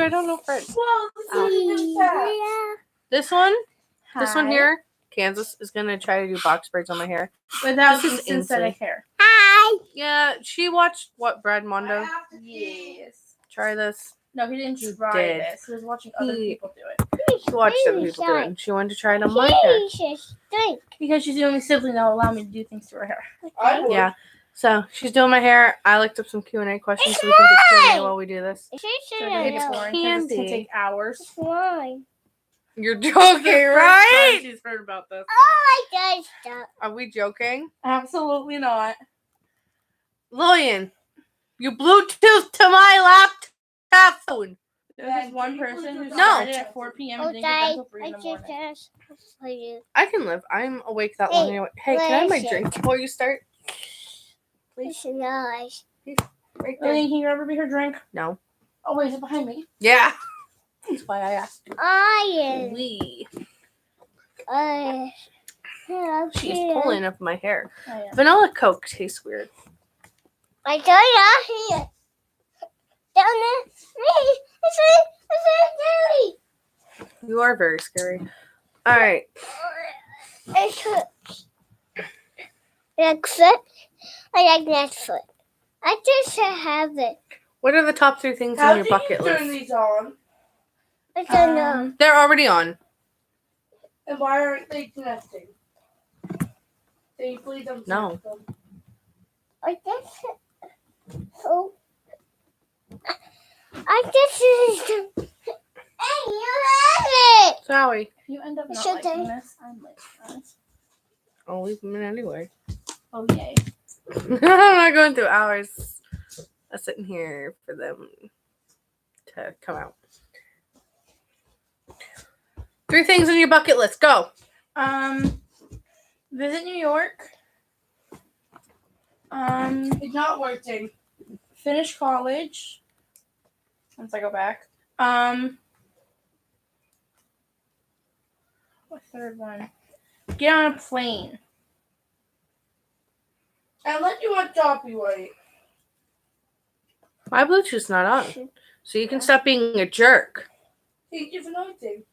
I don't know French. Yeah. This one Hi. here, Kansas, is going to try to do box braids on my hair. Without This the is synthetic Ainsley. hair. Hi. Yeah, she watched what, Brad Mondo? Yes. Try this. No, he didn't He try did. this. He was watching other He- people do it. She watched other people do it, and she wanted to try it on my hair. Drink. Because she's the only sibling that will allow me to do things to her hair. Okay. Yeah. So she's doing my hair. I looked up some Q&A questions so we can do Q&A while we do this. So it's boring because it's Candy. going to take hours. It's mine. You're joking, First right? time she's heard about this. Oh my gosh, stop. Are we joking? Absolutely not. Lillian, you Bluetooth to my laptop phone. There's one person who No. started at 4 p.m. and Oh, didn't get done Dad, until 3 in I the just morning. asked for you. I can live. I'm awake that Hey, long anyway. Hey, can I have my where is drink before you start? It's nice. Right there. Lillian, can you ever be her drink? No. Oh, wait, is it behind me? Yeah. That's why I asked you. I We. am. She's pulling up my hair. Oh, yeah. Vanilla Coke tastes weird. I got it out here. Down there. Me. It's You are very scary. All right. It's like foot. I like that foot. I just have it. What are the top 3 things on your bucket list? these on? I don't know. They're already on. And why aren't they connecting? They please don't No. connect them. I guess it. Oh. I guess it is. Hey, you have it. Sorry. If you end up not Should liking they? this, I'm liking this. I'll leave them in anyway. Oh, yay. I'm not going through hours of sitting here for them to come out. 3 things on your bucket list. Go. Visit New York. It's not working. Finish college. Once I go back. What third one? Get on a plane. And let you on choppy white. My Bluetooth's not on. So you can stop being a jerk. Thank you for noticing.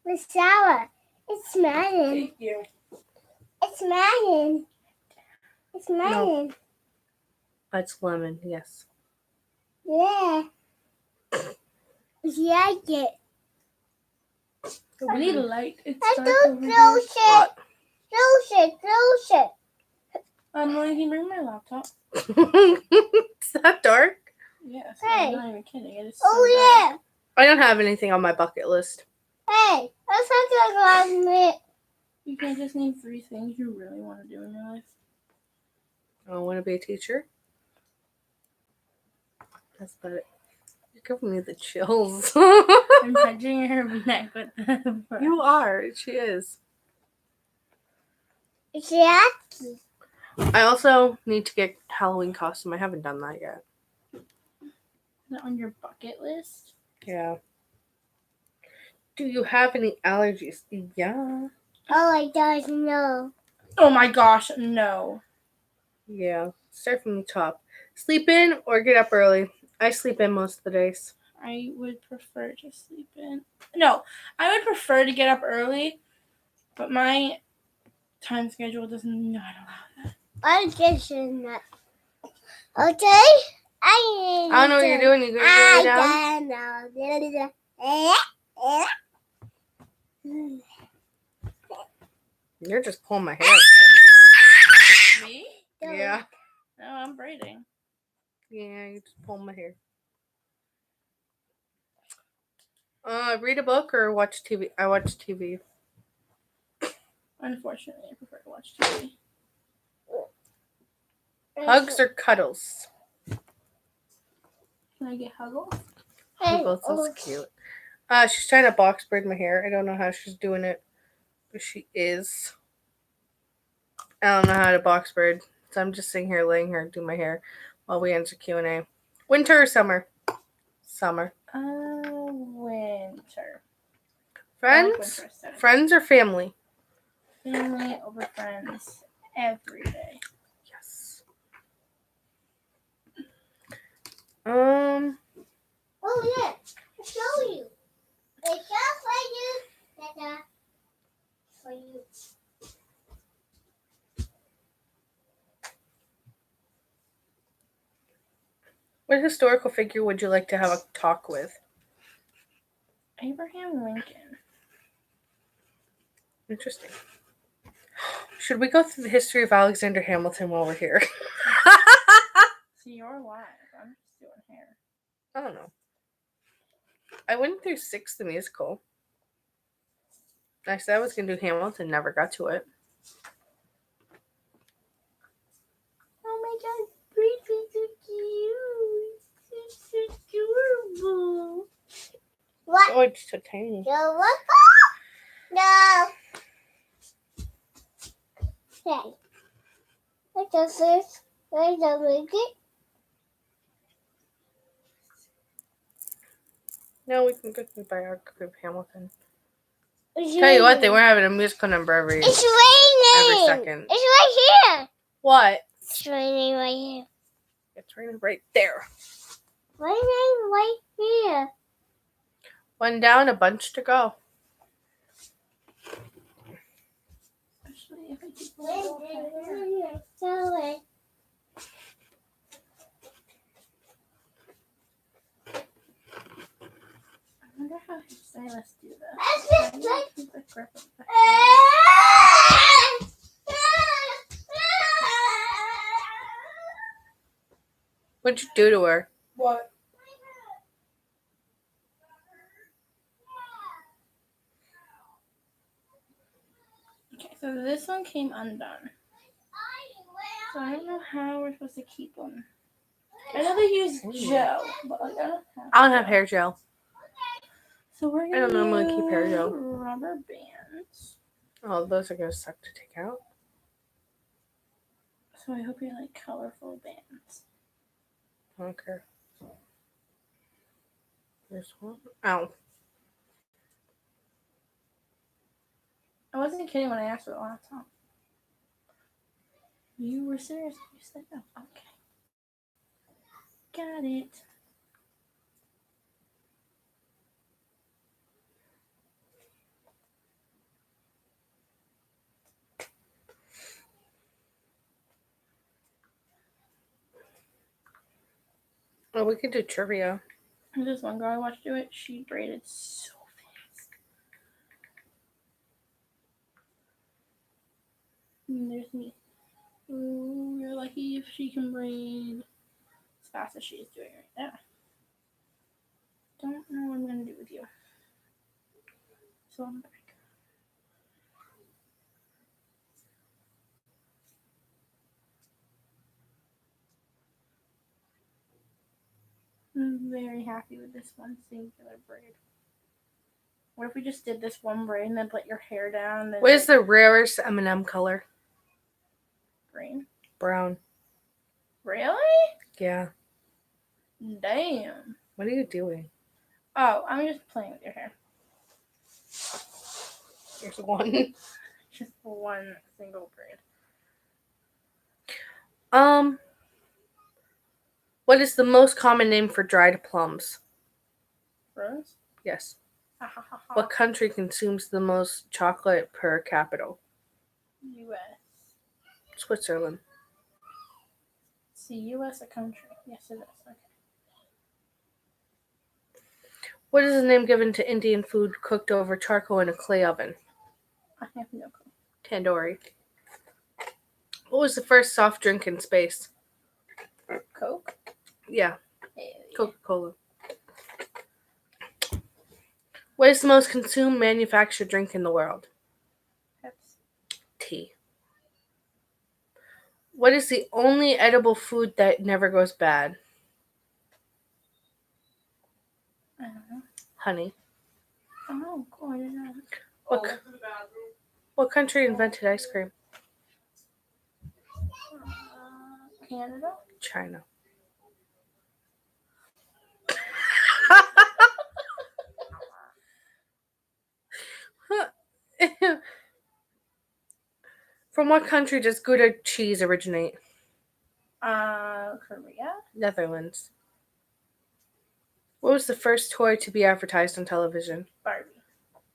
It's sour. It's smelling. Thank you. It's smelling. It's smelling. That's lemon, yes. Yeah. Yeah, yeah. We need a light. It's I dark don't over here. close it. Close it. Close it. Lily, can you bring my laptop? Is that dark? Yes. Hey. I'm not even kidding. It is so Oh, dark. yeah. I don't have anything on my bucket list. Hey, let's have a glass minute. You can't just name 3 things you really want to do in your life. I want to be a teacher. That's about it. You're giving me the chills. I'm touching her neck with the brush. You are. She is. Yeah. I also need to get Halloween costume. I haven't done that yet. Is that on your bucket list? Yeah. Do you have any allergies? Yeah. Oh, I don't know. Oh my gosh, no. Yeah. Start from the top. Sleep in or get up early. I sleep in most of the days. I would prefer to sleep in. No, I would prefer to get up early, but my time schedule does not allow that. I just not. Okay? I don't know what you're doing. You're going to go down? I You're just pulling my hair. at the Me? moment. Yeah. No, I'm braiding. Yeah, you just pull my hair. Read a book or watch TV? I watch TV. Unfortunately, I prefer to watch TV. Hugs or cuddles? Can I get Huggle? They're both so cute. She's trying to box braid my hair. I don't know how she's doing it, but she is. I don't know how to box braid, so I'm just sitting here letting her do my hair while we answer Q&A. Winter or summer? Summer. Winter. Friends? Winter. Friends or family? Family over friends every day. Yes. What historical figure would you like to have a talk with? Abraham Lincoln. Interesting. Should we go through the history of Alexander Hamilton while we're here? See, you're live. I'm just doing hair. I don't know. I went through Six the musical. I said I was going to do Hamilton, never got to it. Oh my god, Braid is so cute. It's so adorable. What? Oh, it's so tiny. You're welcome. No. Okay. What does this? Where does it make it? No, we can go through the biography of Hamilton. It's Tell you what, they raining. were having a musical number every It's raining. second. It's right here. What? It's raining right here. It's raining right there. Raining right here. One down, a bunch to go. Especially if I keep my little hair. Sorry. I wonder how stylists do this. That's How it, do you like- keep the grip of the hair? What'd you do to her? What? Okay, so this one came undone. So I don't know how we're supposed to keep them. I know they use gel, but like, I don't have hair gel. So we're I gonna don't normally keep hair gel. rubber bands. Oh, those are going to suck to take out. So I hope you like colorful bands. I don't care. There's one. Ow. I wasn't kidding when I asked for the last time. You were serious. You said no. Okay. Got it. Oh, we could do trivia. There's this one girl I watched do it. She braided so fast. And there's me. Ooh, you're lucky if she can braid as fast as she is doing right now. Don't know what I'm gonna do with you. So I'm back. I'm very happy with this one singular braid. What if we just did this one braid and then put your hair down? What is the rarest M&M color? green? Brown. Really? Yeah. Damn. What are you doing? Oh, I'm just playing with your hair. Here's one. Just one single braid. What is the most common name for dried plums? Rose? Yes. Ha ha ha ha. What country consumes the most chocolate per capita? U.S. Switzerland. See, U.S. a country. Yes, it is. Okay. What is the name given to Indian food cooked over charcoal in a clay oven? I have no clue. Tandoori. What was the first soft drink in space? Coke? Yeah, Hey. Coca-Cola. What is the most consumed manufactured drink in the world? Pepsi. Tea. What is the only edible food that never goes bad? I don't know. Honey. Oh, cool. I didn't know. What country invented ice cream? Canada? China. From what country does Gouda cheese originate? Korea? Netherlands. What was the first toy to be advertised on television? Barbie.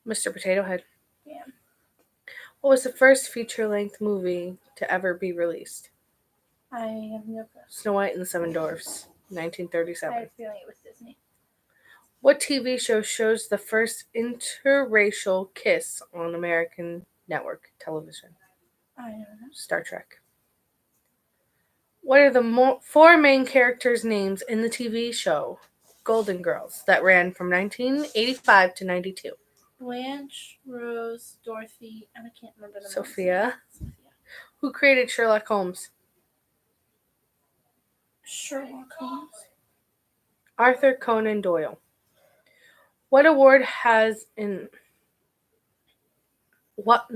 Mr. Potato Head. Yeah. What was the first feature-length movie to ever be released? I have no clue. Snow White and the Seven Dwarfs. I 1937. had a feeling it was Disney. What TV show shows the first interracial kiss on American network television? I don't know. Star Trek. What are the four main characters' names in the TV show Golden Girls that ran from 1985 to 92? Blanche, Rose, Dorothy, and I can't remember the Sophia. Sophia. Who created Sherlock Holmes? Sherlock Holmes. Arthur Conan Doyle. What award has what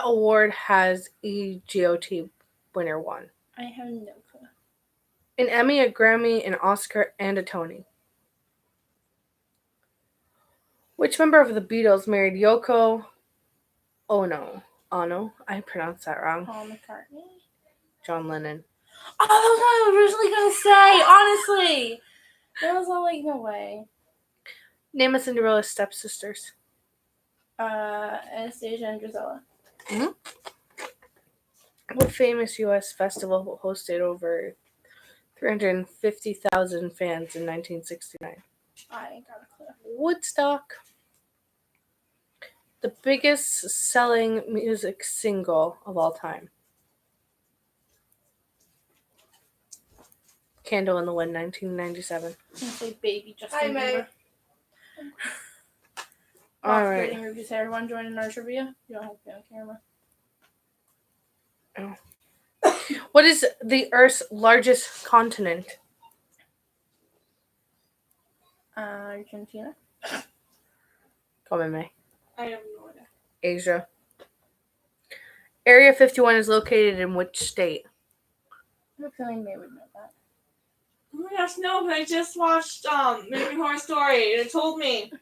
award has EGOT winner won? I have no clue. An Emmy, a Grammy, an Oscar, and a Tony. Which member of the Beatles married Yoko Ono? I pronounced that wrong. Paul McCartney. John Lennon. Oh, that was what I was originally gonna say. Honestly, that was all like no way. Name a Cinderella's stepsisters. Anastasia and Drizella. What famous U.S. festival hosted over 350,000 fans in 1969? I ain't got a clue. Woodstock. The biggest selling music single of all time. Candle in the Wind, 1997. I'm gonna say baby Justin Hi, May. Bieber. All right. Braiding Ruby's hair. Want to join in our trivia? You don't have to be on camera. What is the Earth's largest continent? Argentina. Come in, May. I have no idea. Asia. Area 51 is located in which state? I have a feeling May would know that. Oh my gosh, no, but I just watched American Horror Story and it told me.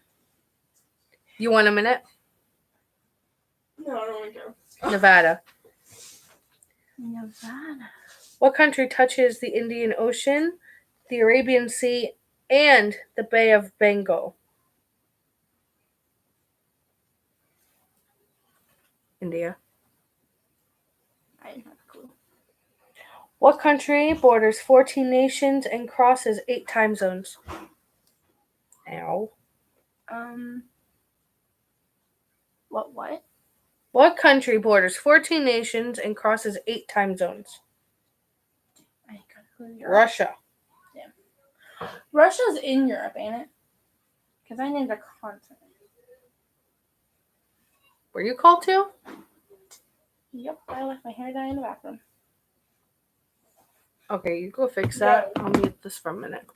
You want a minute? No, I don't want to go. Nevada. Nevada. What country touches the Indian Ocean, the Arabian Sea, and the Bay of Bengal? India. I didn't have a clue. What country borders 14 nations and crosses 8 time zones? Ow. What? What country borders 14 nations and crosses 8 time zones? I ain't got a clue. Europe. Russia. Russia's in Europe, ain't it? Because I named a continent. Were you called to? Yep, I left my hair dye in the bathroom. Okay, you go fix that. I'll mute this for a minute.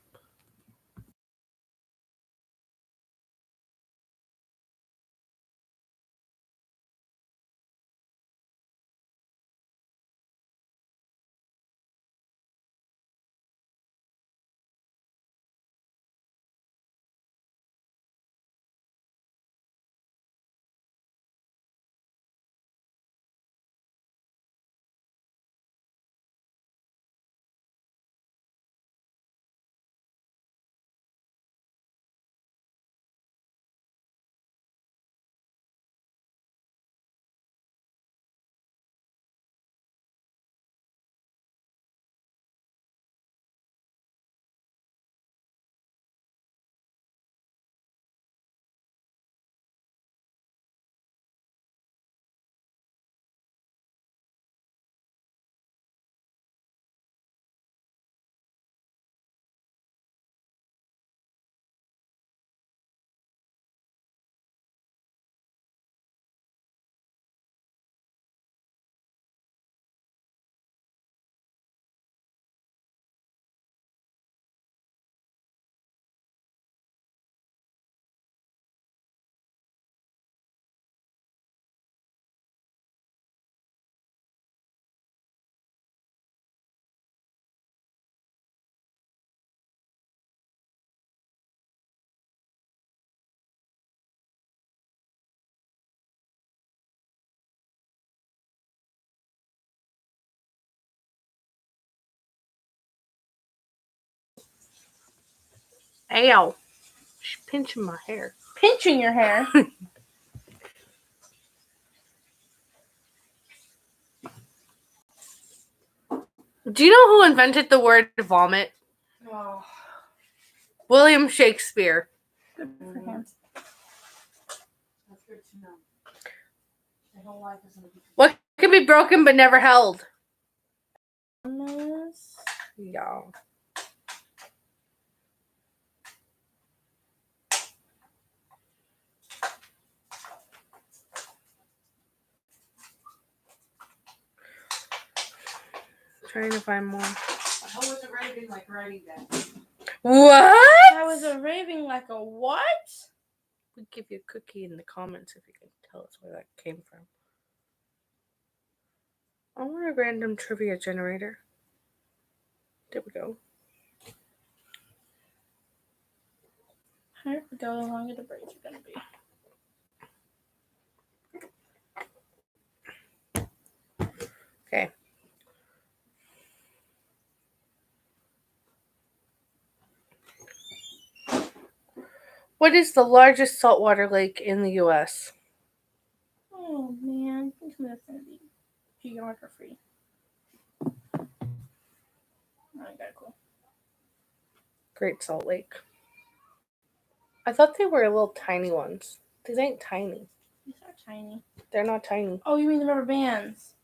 Ow. She's pinching my hair. Pinching your hair. Do you know who invented the word vomit? Oh. William Shakespeare. Good for him. That's good to know. My whole life is gonna be. What can be broken but never held? Yeah. Trying to find more. How was it writing like writing that? What? I was a raving like a what? We'll give you a cookie in the comments if you can tell us where that came from. I want a random trivia generator. There we go. The higher we go, the longer the braids are gonna be. Okay. What is the largest saltwater lake in the U.S.? Oh man, I think that's gonna be geography. Oh, I got it, cool. Great Salt Lake. I thought they were little tiny ones. These ain't tiny. These are tiny. They're not tiny. Oh, you mean the rubber bands?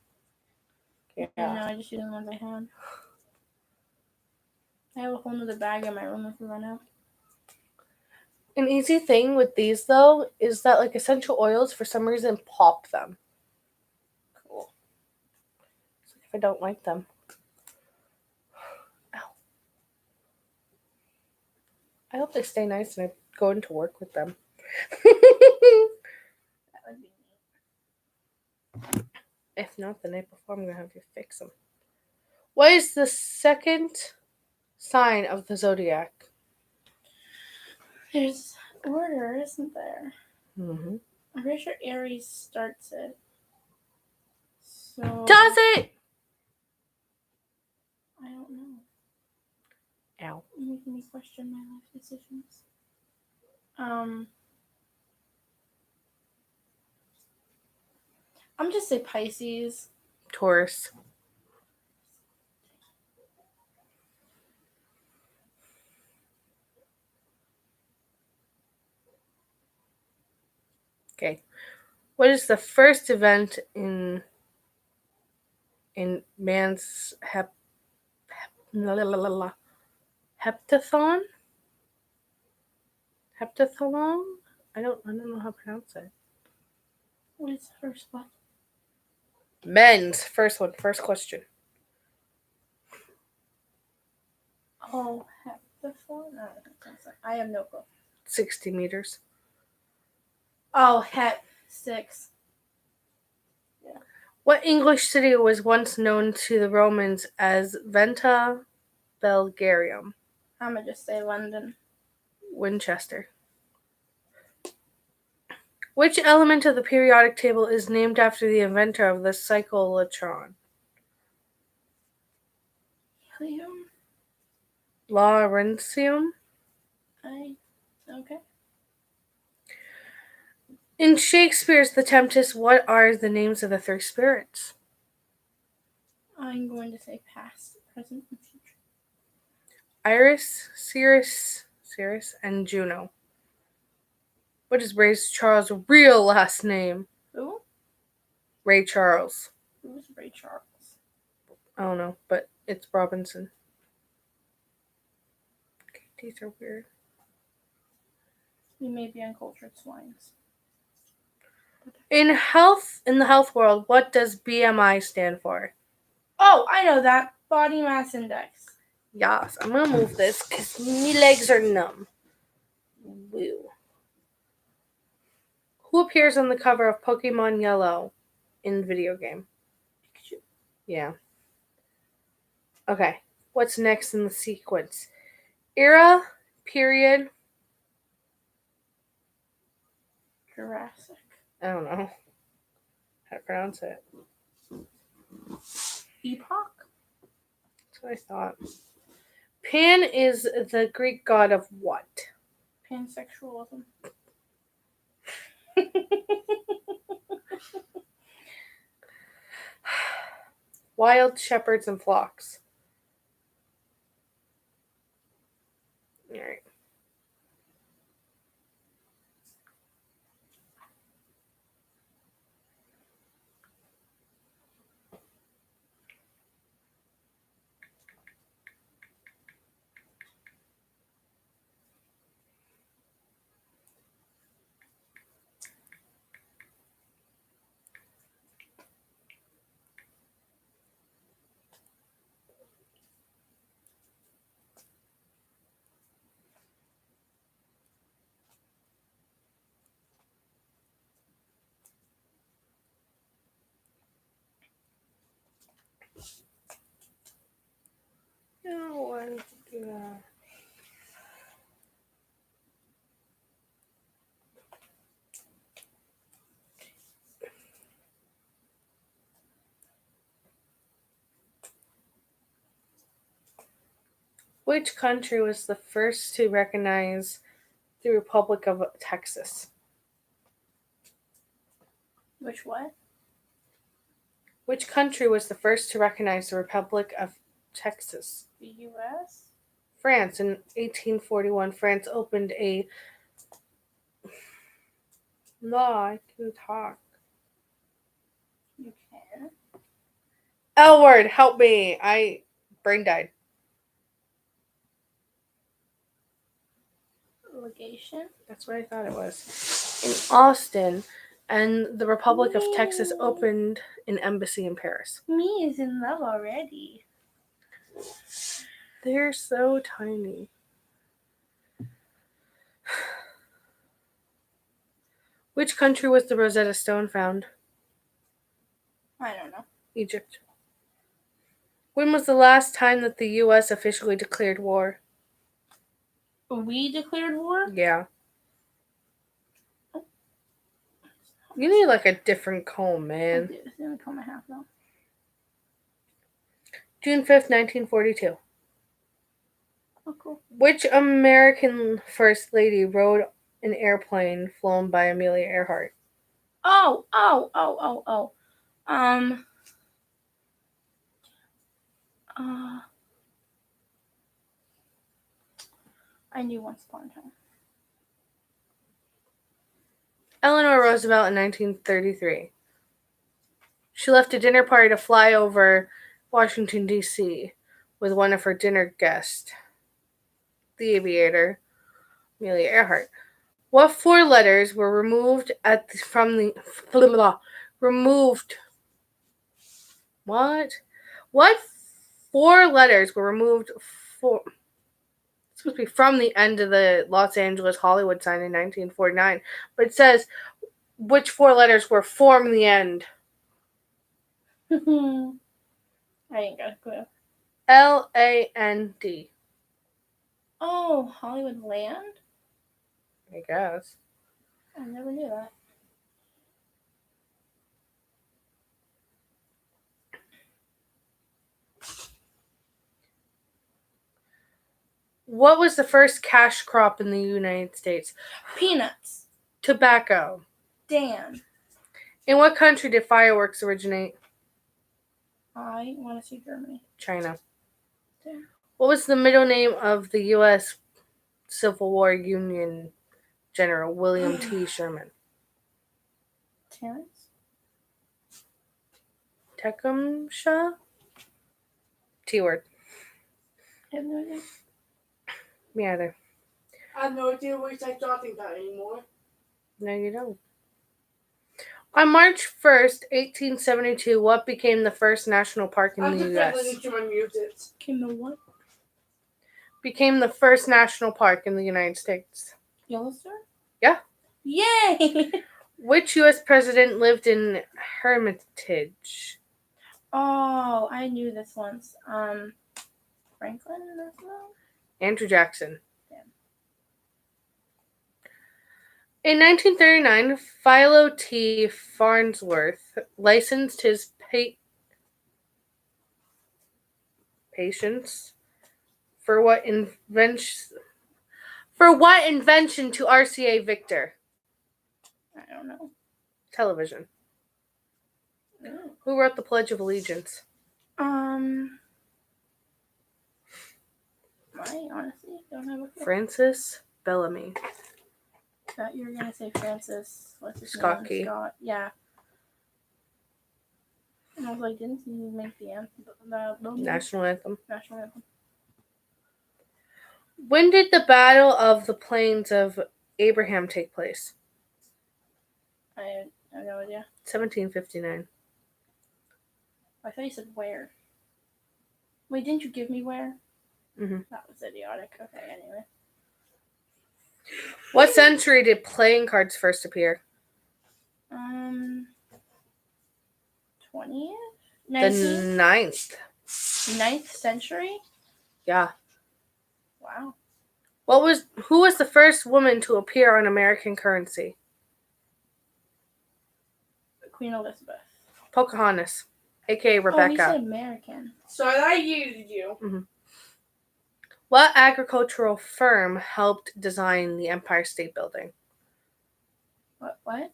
Yeah. No, I just used the ones I had. I have a whole nother bag in my room if we run out. An easy thing with these, though, is that like essential oils, for some reason, pop them. Cool. It's like if I don't like them. Ow. I hope they stay nice and I go into work with them. That would be neat. If not, the night before, I'm going to have you fix them. What is the second sign of the Zodiac? There's order, isn't there? Mm-hmm. I'm pretty sure Aries starts it. So Does it? I don't know. Ow. You're making me question my life decisions. I'm just say Pisces. Taurus. Okay. What is the first event in man's heptathlon? Heptathlon? I don't know how to pronounce it. What is the first one? Men's first one. First question. Oh, heptathlon? No, I have no clue. 60 meters. Oh, hep 6. What English city was once known to the Romans as Venta Belgarium? I'm gonna just say London. Winchester. Which element of the periodic table is named after the inventor of the cyclotron? Helium? Lawrencium? Okay. In Shakespeare's The Tempest, what are the names of the three spirits? I'm going to say past, present, and future. Iris, Ceres, and Juno. What is Ray Charles' real last name? Who? Ray Charles. Who's Ray Charles? I don't know, but it's Robinson. Okay, these are weird. We may be uncultured swines. In the health world, what does BMI stand for? Oh, I know that. Body mass index. Yes, I'm gonna move this because my legs are numb. Woo. Who appears on the cover of Pokemon Yellow in the video game? Pikachu. Yeah. Okay, what's next in the sequence? Era, period. Jurassic. I don't know how to pronounce it. Epoch. That's what I thought. Pan is the Greek god of what? Pansexualism. Wild shepherds and flocks. No, I don't do that. Which country was the first to recognize the Republic of Texas? Which what? Which country was the first to recognize the Republic of Texas? The U.S. France. In 1841, France opened a... No, I can talk. You can. L word, help me. I brain died. Legation. That's what I thought it was. In Austin, and the Republic of Texas opened an embassy in Paris. Me is in love already. They're so tiny. Which country was the Rosetta Stone found? I don't know. Egypt. When was the last time that the U.S. officially declared war? We declared war? Yeah. You need like a different comb, man. It's gonna come a half though. June 5th, 1942. Oh, cool. Which American First Lady rode an airplane flown by Amelia Earhart? Oh. I knew once upon a time. Eleanor Roosevelt in 1933. She left a dinner party to fly over Washington, D.C. with one of her dinner guests, the aviator, Amelia Earhart. What four letters were removed What four letters were removed from the end of the Los Angeles Hollywood sign in 1949? But it says which four letters were from the end. I ain't got a clue. LAND. Oh, Hollywood Land? I guess. I never knew that. What was the first cash crop in the United States? Peanuts. Tobacco. Damn. In what country did fireworks originate? I want to see Germany. China. Damn. What was the middle name of the U.S. Civil War Union General William T. Sherman? Terrence? Tecumseh? T-word. I have no idea. Me either. I have no idea what you're talking about anymore. No, you don't. On March 1st, 1872, what became the first national park in I'm the depending U.S.? to unmute it. Kim the what? Became the first national park in the United States. Yellowstone? Yeah. Yay! Which U.S. president lived in Hermitage? Oh, I knew this once. Franklin Roosevelt? Andrew Jackson. Damn. In 1939, Philo T. Farnsworth licensed his patients for what invention to RCA Victor? I don't know. Television. Oh. Who wrote the Pledge of Allegiance? I honestly don't have a clue. Francis Bellamy. Thought you were gonna say Francis. What's his Scott name? Key. Scott. Yeah. And I was like, didn't he make the anthem? The National Anthem. national anthem? When did the Battle of the Plains of Abraham take place? I have no idea. 1759. I thought you said where. Wait, didn't you give me where? Mm-hmm. That was idiotic. Okay, anyway. What century did playing cards first appear? 20th? The 9th. 9th century? Yeah. Wow. Who was the first woman to appear on American currency? Queen Elizabeth. Pocahontas, aka Oh, he Rebecca. said American. So I used you. What agricultural firm helped design the Empire State Building? What?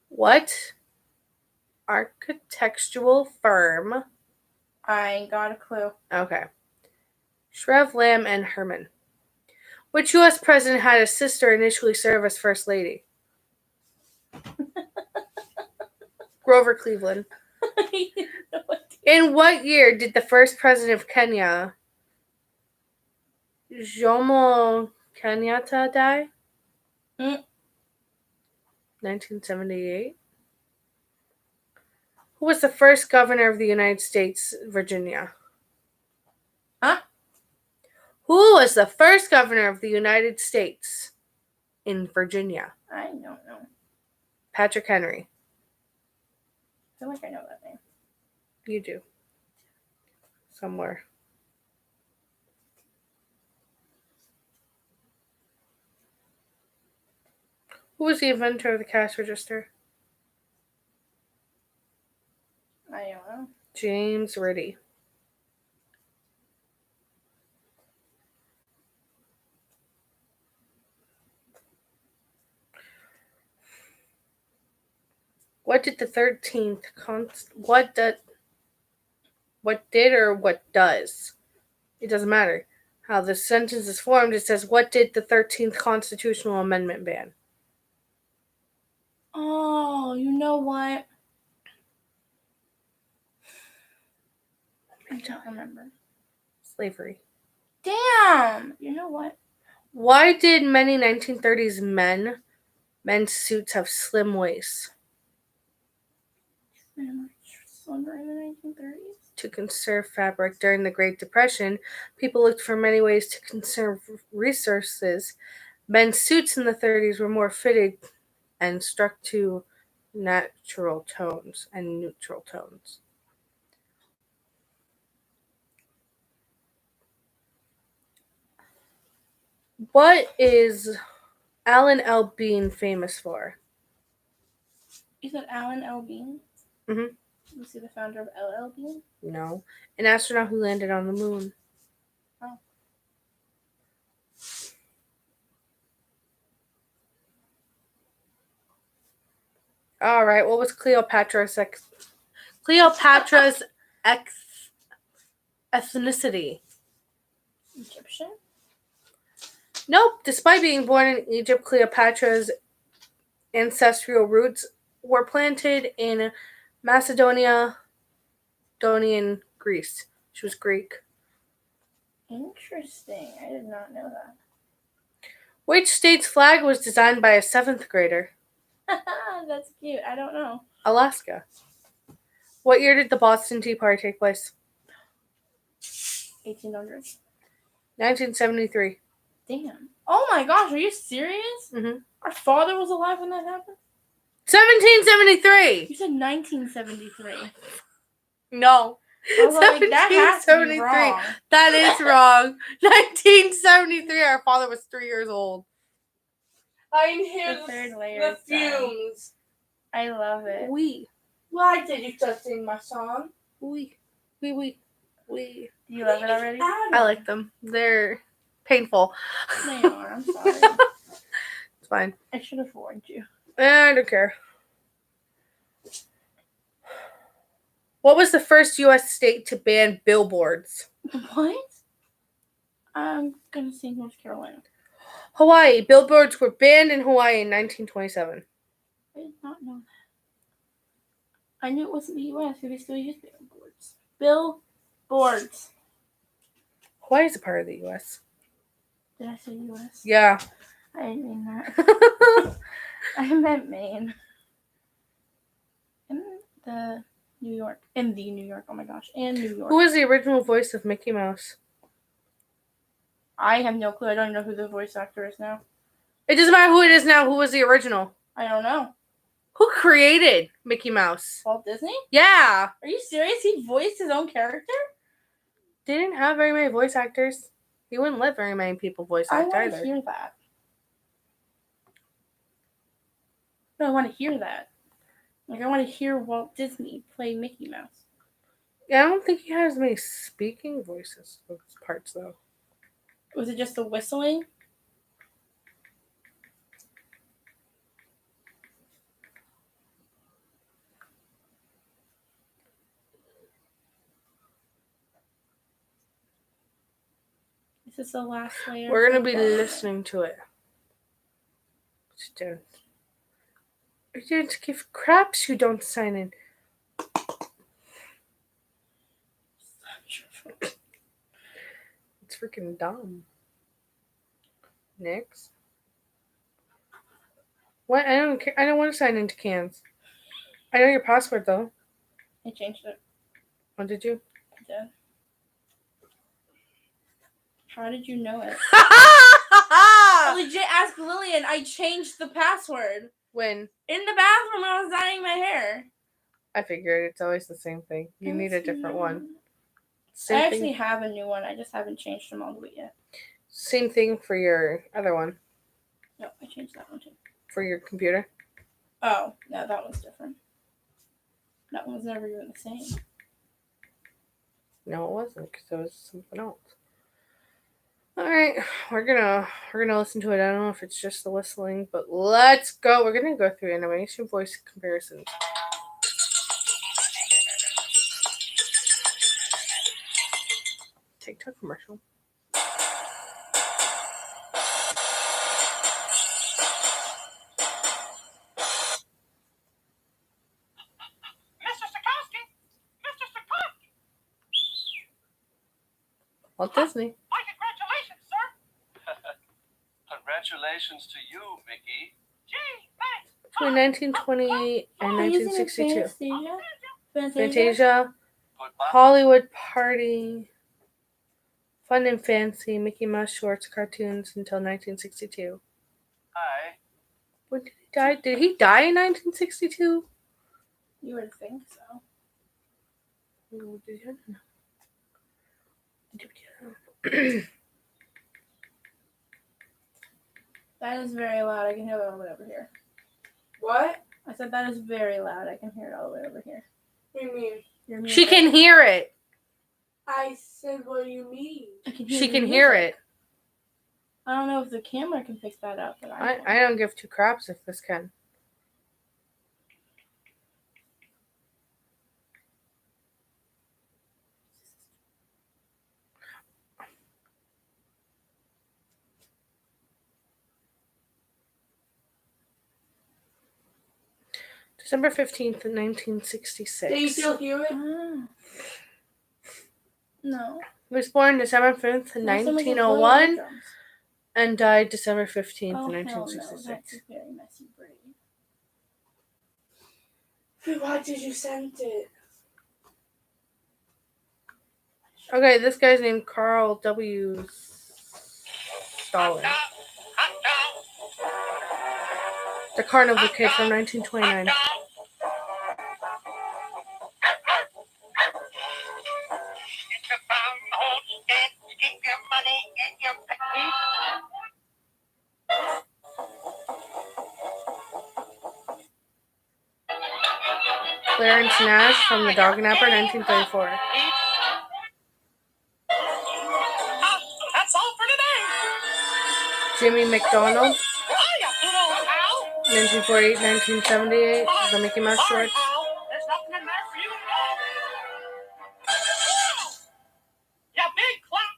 What architectural firm? I ain't got a clue. Okay. Shrev, Lamb, and Herman. Which U.S. president had a sister initially serve as First Lady? Grover Cleveland. In what year did the first president of Kenya, Jomo Kenyatta, die? 1978. Who was the first governor of the United States, Virginia? Huh? Who was the first governor of the United States in Virginia? I don't know. Patrick Henry. I feel like I know that name. You do. Somewhere. Who was the inventor of the cash register? I don't know. James Ritty. What did the 13th what did or what does? It doesn't matter. How the sentence is formed, it says, what did the 13th constitutional amendment ban? Oh, you know what? I don't remember. Slavery. Damn! You know what? Why did many 1930s men's suits have slim waists? Slumber in the 1930s? To conserve fabric. During the Great Depression, people looked for many ways to conserve resources. Men's suits in the 30s were more fitted and struck to natural tones and neutral tones. What is Alan L. Bean famous for? You said Alan L. Bean? Mhm. Was he the founder of LL Bean? No. An astronaut who landed on the moon. Oh. All right. What was Cleopatra's ethnicity? Egyptian? Nope. Despite being born in Egypt, Cleopatra's ancestral roots were planted in Macedonia, Greece. She was Greek. Interesting. I did not know that. Which state's flag was designed by a 7th grader? That's cute. I don't know. Alaska. What year did the Boston Tea Party take place? 1800s. 1973. Damn. Oh my gosh, are you serious? Mhm. Our father was alive when that happened? 1773. You said 1973. No. I was like, that has to be 1773. wrong. That is wrong. 1973. Our father was 3 years old. I inhaled The third the layer is done. fumes. I love it. Oui. Why did you just sing my song? Oui. Oui, oui. Oui. Do you love it already? I like them. They're painful. They are. I'm sorry. It's fine. I should have warned you. I don't care. What was the first U.S. state to ban billboards? What? I'm gonna say North Carolina. Hawaii. Billboards were banned in Hawaii in 1927. I did not know that. I knew it wasn't the U.S. because they still use billboards. Billboards. Hawaii is a part of the U.S. Did I say U.S.? Yeah. I didn't mean that. I meant Maine. In the New York. Oh my gosh. And New York. Who was the original voice of Mickey Mouse? I have no clue. I don't even know who the voice actor is now. It doesn't matter who it is now. Who was the original? I don't know. Who created Mickey Mouse? Walt Disney? Yeah. Are you serious? He voiced his own character? They didn't have very many voice actors. He wouldn't let very many people voice I act want to either. hear that. No, I want to hear that. Like, I want to hear Walt Disney play Mickey Mouse. Yeah, I don't think he has many speaking voices parts though. Was it just the whistling? Is this the last layer? We're gonna be listening to it. I don't give craps you don't sign in. It's freaking dumb. Next. What? I don't care. I don't want to sign into cans. I know your password though. I changed it. Oh, did you? I did. How did you know it? I legit asked Lillian. I changed the password When? in the bathroom when I was dyeing my hair. I figured it's always the same thing. You need a different one. Same I thing. actually have a new one. I just haven't changed them all the way yet. Same thing for your other one. No, I changed that one too. For your computer. Oh, no, that one's different. That one was never even the same. No, it wasn't because it was something else. All right, we're gonna listen to it. I don't know if it's just the whistling, but let's go. We're gonna go through animation voice comparisons. TikTok commercial. Walt Disney. My congratulations, sir. Congratulations to you, Mickey. Gee, thanks. Between 1928 and Are you using 1962. Fantasia? Fantasia, Goodbye. Hollywood Party, Fun and Fancy, Mickey Mouse shorts, cartoons until 1962. Hi. When did he die? Did he die in 1962? You would think so. Oh, did he? That is very loud. I can hear that all the way over here. What? I said that is very loud. I can hear it all the way over here. What do you mean? Your She music. can hear it. I said, what do you mean? I can She your can hear music. it. I don't know if the camera can fix that up, but I I don't give two craps if this can. December 15th, 1966. Do you still hear it? No. He was born December 5th, Now somebody can play 1901, the drums. and died December 15th, Oh, hell no. 1966. That's a very messy braid. Why did you send it? Okay, this guy's named Carl W. Stalin. The Carnival Kid from 1929. Clarence Nash from The Dog Napper, 1934. That's all for today. Jimmy McDonald, Hiya, little pal. 1948, 1978. The Mickey Mouse Sorry, shorts. pal. There's nothing in there for you at all. Ya big clap.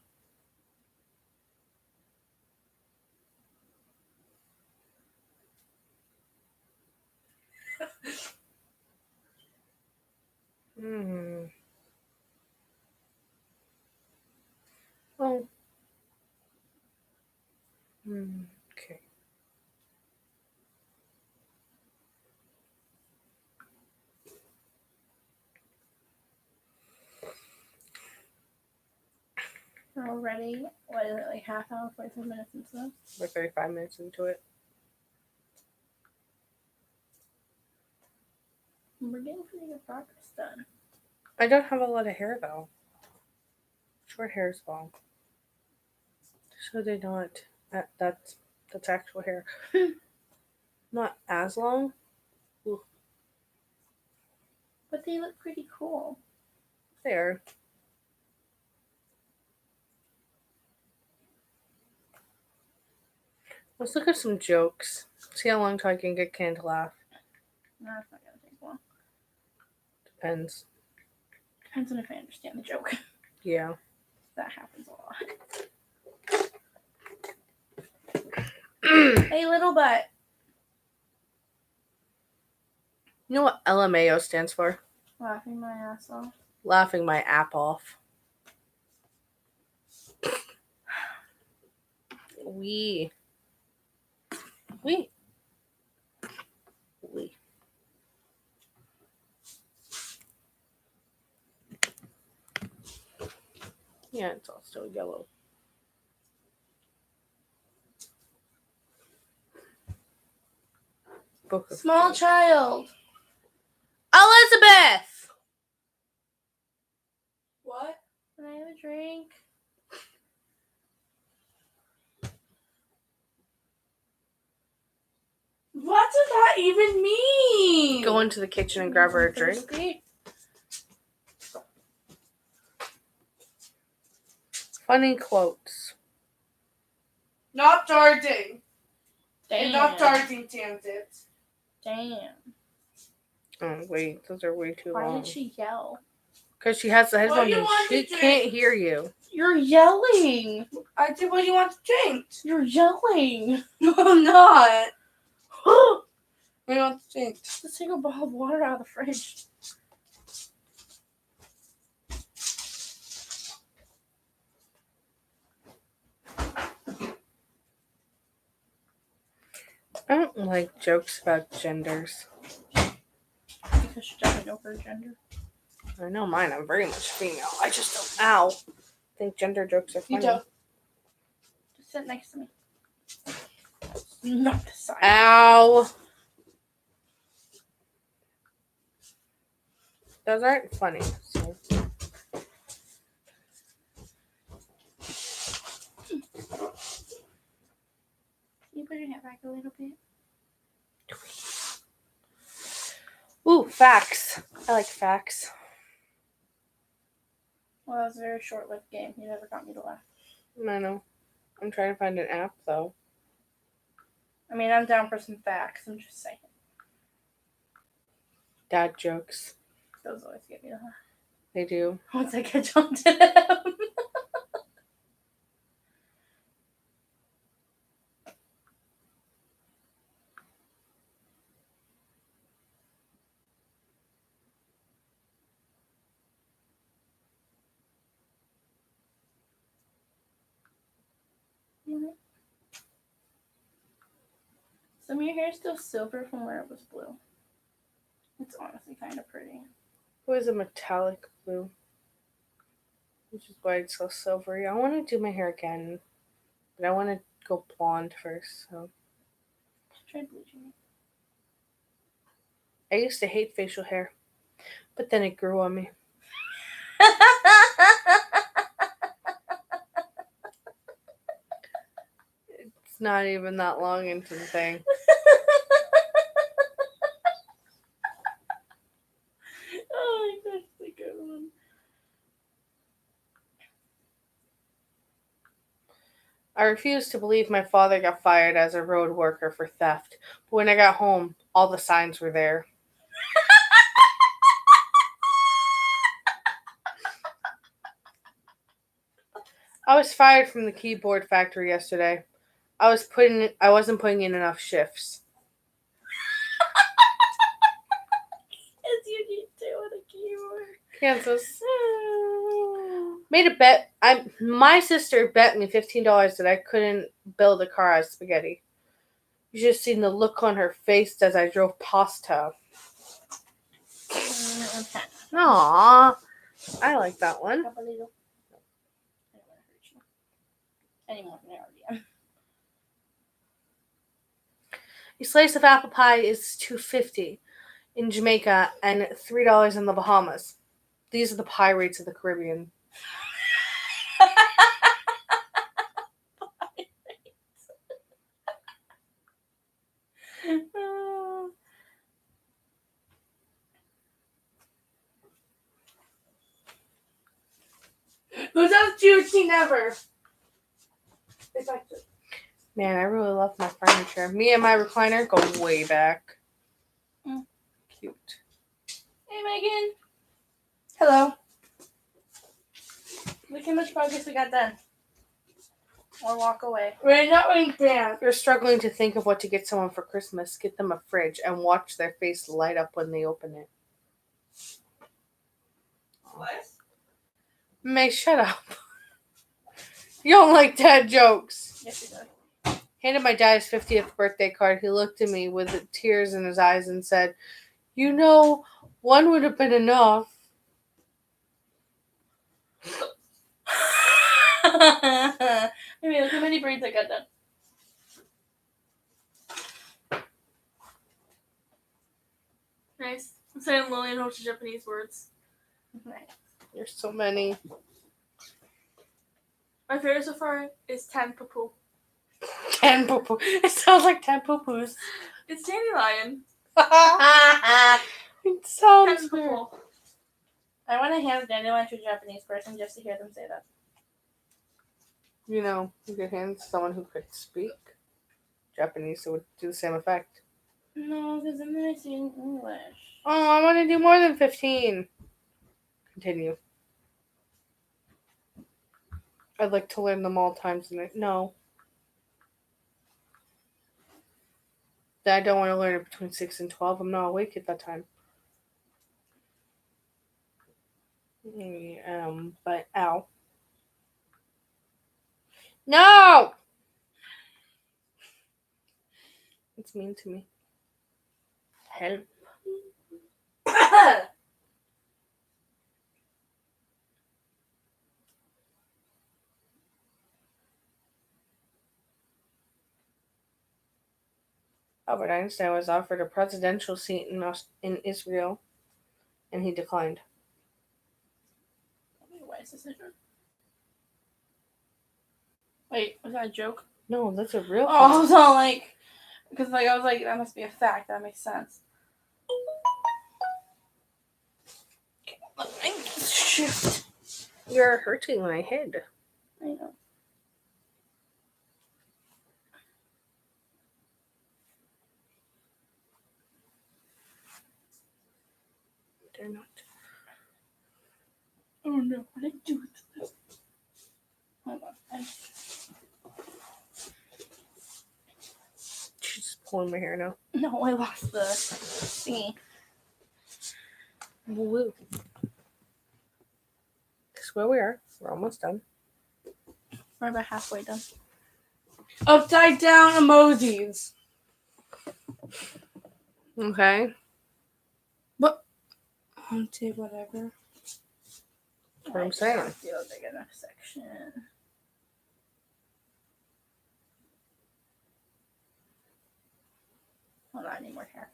Oh. Okay. We're already, what is it, like half hour, 45 minutes into this? We're 35 minutes into it. We're getting pretty good progress done. I don't have a lot of hair though. Which Short hair is long. So they not. That's actual hair. Not as long. But they look pretty cool. There. Let's look at some jokes. See how long till I can get Ken to laugh. No, it's not gonna take long. Depends. Depends on if I understand the joke. Yeah. That happens a lot. Hey, little butt. You know what LMAO stands for? Laughing my ass off. Laughing my app off. We. Yeah, it's all still yellow. Book of Small Jokes. child. Elizabeth! What? Can I have a drink? What does that even mean? Go into the kitchen and grab her a drink. Thirsty? Funny quotes. Not darting. Damn. Not darting, damn it. Damn. Oh, wait. Those are way too Why long. did she yell? Because she has the What headphones do you and want she to drink? can't hear you. You're yelling. I did what you want to drink. You're yelling. No, I'm not. What do you want to drink? Let's take a bottle of water out of the fridge. I don't like jokes about genders. Because she doesn't know her gender. I know mine. I'm very much female. I just don't. Ow. Think gender jokes are funny. You don't. Just sit next to me. Not the side. Ow. Those aren't funny. So. You put your hat back a little bit. Ooh, facts. I like facts. Well, that was a very short-lived game. You never got me to laugh. I know. I'm trying to find an app, though. I mean, I'm down for some facts. I'm just saying. Dad jokes. Those always get me to laugh. They do. Once I catch on to them. Some of your hair is still silver from where it was blue. It's honestly kind of pretty. It was a metallic blue. Which is why it's so silvery. I want to do my hair again. But I want to go blonde first. So Try bleaching. I used to hate facial hair. But then it grew on me. It's not even that long into the thing. Oh my gosh, that's a good one. I refused to believe my father got fired as a road worker for theft. But when I got home, all the signs were there. I was fired from the keyboard factory yesterday. I wasn't putting in enough shifts. As you need to with a keyboard. Kansas. Made a bet. My sister bet me $15 that I couldn't build a car out of spaghetti. You should have seen the look on her face as I drove past her. Okay. Aww. I like that one. Up a little. I don't want to hurt you. Any more than I already am. A slice of apple pie is $2.50 in Jamaica and $3 in the Bahamas. These are the pie rates of the Caribbean. cutesy never. Effective. Man, I really love my furniture. Me and my recliner go way back. Mm. Cute. Hey, Megan. Hello. Look how much progress we got done. Or walk away. We're not wearing pants. You're struggling to think of what to get someone for Christmas. Get them a fridge and watch their face light up when they open it. What? May, shut up. You don't like dad jokes. Yes, we do. Handed my dad his 50th birthday card. He looked at me with tears in his eyes and said, "You know, one would have been enough." Maybe look how many braids I got done. Nice. I'm saying Lily and Hoshi Japanese words. Nice. There's so many. My favorite so far is Tan Poo. 10 poo-poo. It sounds like 10 poo-poos. It's Dandelion. It sounds Tan weird. Poo. I want to hand Dandelion to a Japanese person just to hear them say that. You know, you could hand someone who could speak Japanese, so it would do the same effect. No, because then I say in English. Oh, I want to do more than 15. Continue. I'd like to learn them all times in it. No. I don't want to learn it between 6 and 12. I'm not awake at that time. But ow. No! It's mean to me. Help. Albert Einstein was offered a presidential seat in Israel, and he declined. Why is this a joke? Wait, was that a joke? No, that's a real Oh, I fact. was all like, because I was like, that must be a fact. That makes sense. Shift. You're hurting my head. I know. They're not. Oh no, what did I do with this? Hold on. She's just pulling my hair now. No, I lost the thingy. Woo. This is where we are. We're almost done. We're about halfway done. Upside down emojis. Okay. I'll do whatever. That's what I'm saying. I feel big enough section. Well, not anymore hair.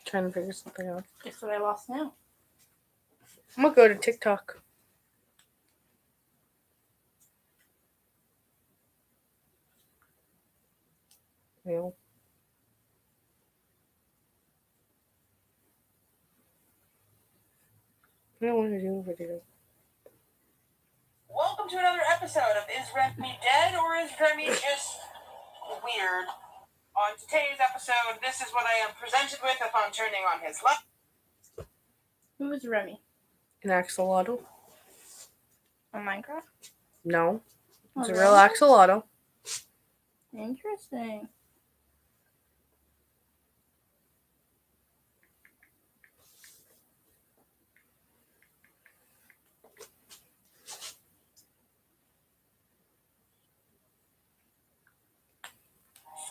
Trying to figure something out. Guess what I lost now? I'm gonna go to TikTok. Ew. I don't want to do a video. Welcome to another episode of Is Remy Dead or Is Remy Just Weird? On today's episode, this is what I am presented with upon turning on his light. Who is Remy? An axolotl? On Minecraft? No. Oh, It's a really? real axolotl. Interesting.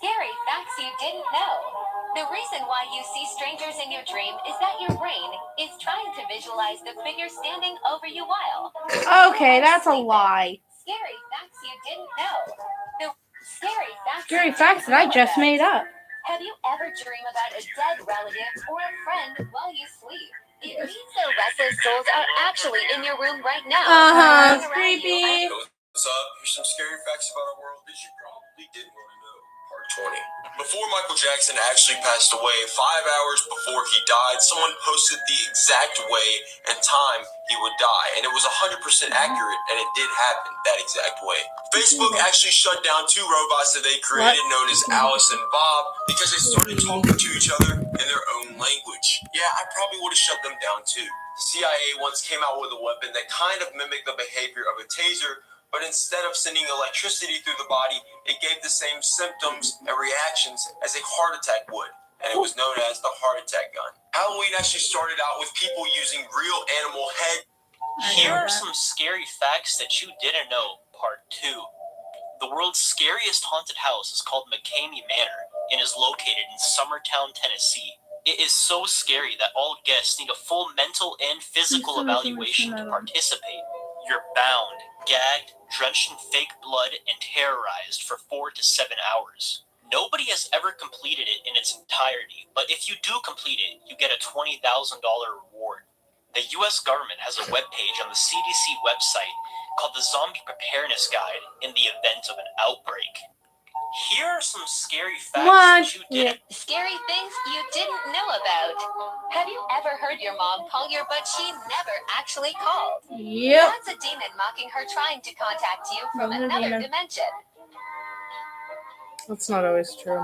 Scary facts you didn't know. The reason why you see strangers in your dream is that your brain is trying to visualize the figure standing over you while. Okay, that's a lie. Scary facts you didn't know. The scary facts. Scary facts that I just made up. Have you ever dreamed about a dead relative or a friend while you sleep? It means their restless souls are actually in your room right now. It's Around creepy. you. What's up? Here's some scary facts about our world that you probably didn't want to know. Part 20. Before Michael Jackson actually passed away, 5 hours before he died, someone posted the exact way and time he would die. And it was 100% accurate, and it did happen that exact way. Facebook actually shut down 2 robots that they created known as Alice and Bob because they started talking to each other in their own language. Yeah, I probably would have shut them down too. The CIA once came out with a weapon that kind of mimicked the behavior of a taser, but instead of sending electricity through the body, it gave the same symptoms and reactions as a heart attack would, and it was known as the heart attack gun. Halloween actually started out with people using real animal head. Here are some scary facts that you didn't know, part 2. The world's scariest haunted house is called McCamey Manor and is located in Summertown, Tennessee. It is so scary that all guests need a full mental and physical evaluation to participate. You're bound, gagged, drenched in fake blood, and terrorized for 4 to 7 hours. Nobody has ever completed it in its entirety, but if you do complete it, you get a $20,000 reward. The U.S. government has a webpage on the CDC website called the Zombie Preparedness Guide in the event of an outbreak. Here are some scary facts that you didn't. Scary things you didn't know about. Have you ever heard your mom call you, but she never actually called? Yep. That's a demon mocking her, trying to contact you from another dimension. That's not always true.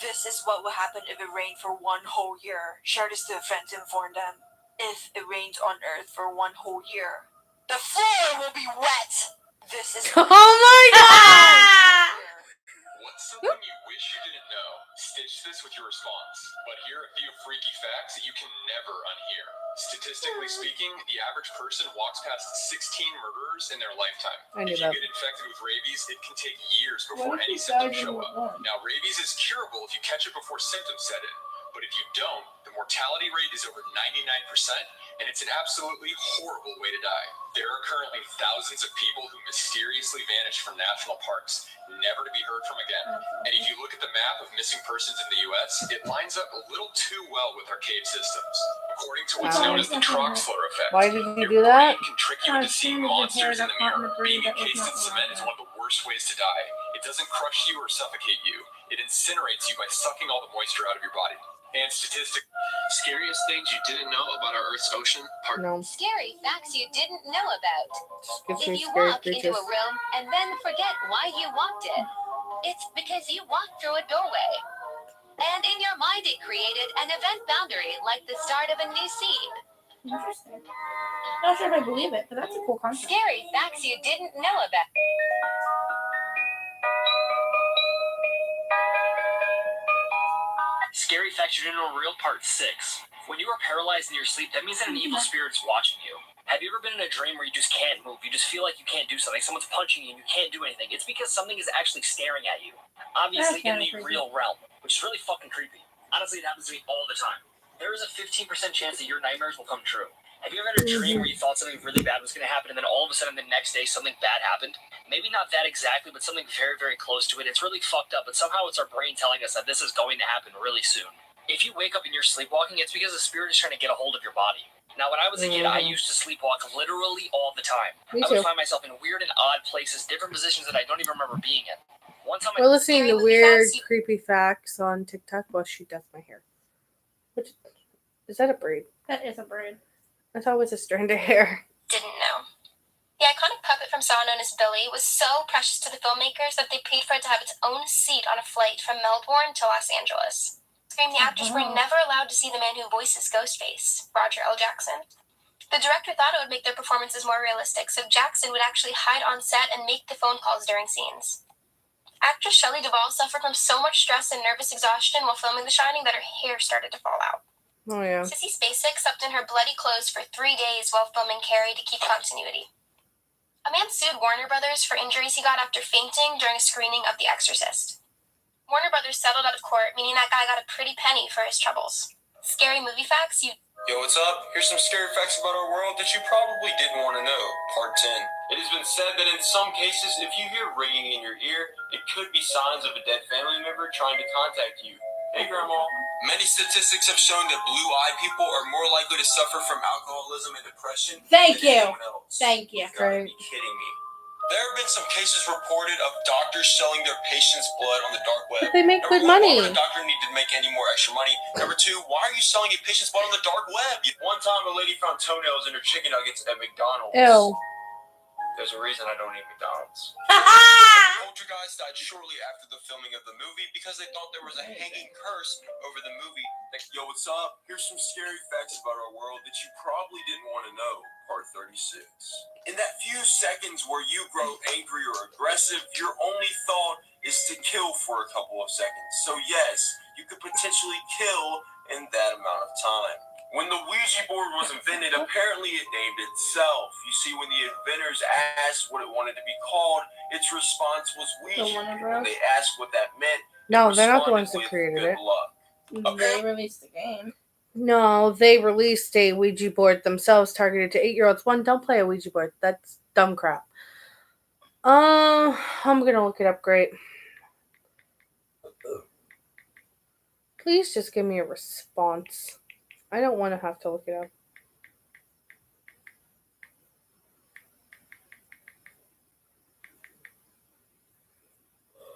This is what will happen if it rained for 1 whole year. Share this to a friend to inform them. If it rains on Earth for 1 whole year, the floor will be wet. This is. Oh my god! What's something you wish you didn't know? Stitch this with your response. But here are a few freaky facts that you can never unhear. Statistically speaking, the average person walks past 16 murderers in their lifetime. I knew If you that. get infected with rabies, it can take years before any symptoms show up. Now, rabies is curable if you catch it before symptoms set in. But if you don't, the mortality rate is over 99%, and it's an absolutely horrible way to die. There are currently thousands of people who mysteriously vanished from national parks, never to be heard from again. And if you look at the map of missing persons in the U.S., it lines up a little too well with our cave systems. According to what's known as the Troxler effect, Why did you your do that? brain can trick you into seeing monsters in the mirror. Being encased in cement is one of the worst ways to die. It doesn't crush you or suffocate you. It incinerates you by sucking all the moisture out of your body. And scariest things you didn't know about our Earth's ocean? No. Scary facts you didn't know about. Gives If me you scary walk into creatures. a room and then forget why you walked in, it's because you walked through a doorway. And in your mind it created an event boundary like the start of a new scene. Interesting. Not sure if I believe it, but that's a cool concept. Scary facts you didn't know about. Scary facts you didn't know real, part 6. When you are paralyzed in your sleep, that means that an evil spirit's watching you. Have you ever been in a dream where you just can't move? You just feel like you can't do something. Someone's punching you and you can't do anything. It's because something is actually staring at you. Obviously in the real realm, which is really fucking creepy. Honestly, it happens to me all the time. There is a 15% chance that your nightmares will come true. Have you ever had a dream where you thought something really bad was going to happen and then all of a sudden the next day something bad happened? Maybe not that exactly, but something very, very close to it. It's really fucked up, but somehow it's our brain telling us that this is going to happen really soon. If you wake up and you're sleepwalking, it's because the spirit is trying to get a hold of your body. Now, when I was a kid, I used to sleepwalk literally all the time. Me I too. would find myself in weird and odd places, different positions that I don't even remember being in. One time We're listening to weird, creepy facts on TikTok while she does my hair. Which, is that a braid? That is a braid. I thought it was a strand of hair. Didn't know. The iconic puppet from Saw known as Billy was so precious to the filmmakers that they paid for it to have its own seat on a flight from Melbourne to Los Angeles. The actors were never allowed to see the man who voices Ghostface, Roger L. Jackson. The director thought it would make their performances more realistic, so Jackson would actually hide on set and make the phone calls during scenes. Actress Shelley Duvall suffered from so much stress and nervous exhaustion while filming The Shining that her hair started to fall out. Oh, yeah. Sissy Spacek slept in her bloody clothes for 3 days while filming Carrie to keep continuity. A man sued Warner Brothers for injuries he got after fainting during a screening of The Exorcist. Warner Brothers settled out of court, meaning that guy got a pretty penny for his troubles. Scary movie facts you... Yo, what's up? Here's some scary facts about our world that you probably didn't want to know. Part 10. It has been said that in some cases, if you hear ringing in your ear, it could be signs of a dead family member trying to contact you. Hey, Grandma. Many statistics have shown that blue-eyed people are more likely to suffer from alcoholism and depression Thank than you. anyone else. Thank you. You gotta be kidding me. There have been some cases reported of doctors selling their patients' blood on the dark web. But they make Number good one, money. why would a doctor need to make any more extra money? Number two, why are you selling a patient's blood on the dark web? One time, a lady found toenails in her chicken nuggets at McDonald's. Ew. There's a reason I don't eat McDonald's. Poltergeist died shortly after the filming of the movie because they thought there was a hanging curse over the movie. Like, yo, what's up? Here's some scary facts about our world that you probably didn't want to know. Part 36. In that few seconds where you grow angry or aggressive, your only thought is to kill for a couple of seconds. So yes, you could potentially kill in that amount of time. When the Ouija board was invented, apparently it named itself. You see, when the inventors asked what it wanted to be called, its response was Ouija. When they asked what that meant, No, they're not the ones that created it. They released the game. No, they released a Ouija board themselves targeted to 8-year-olds. One, don't play a Ouija board. That's dumb crap. I'm gonna look it up. Great. Please just give me a response. I don't want to have to look it up.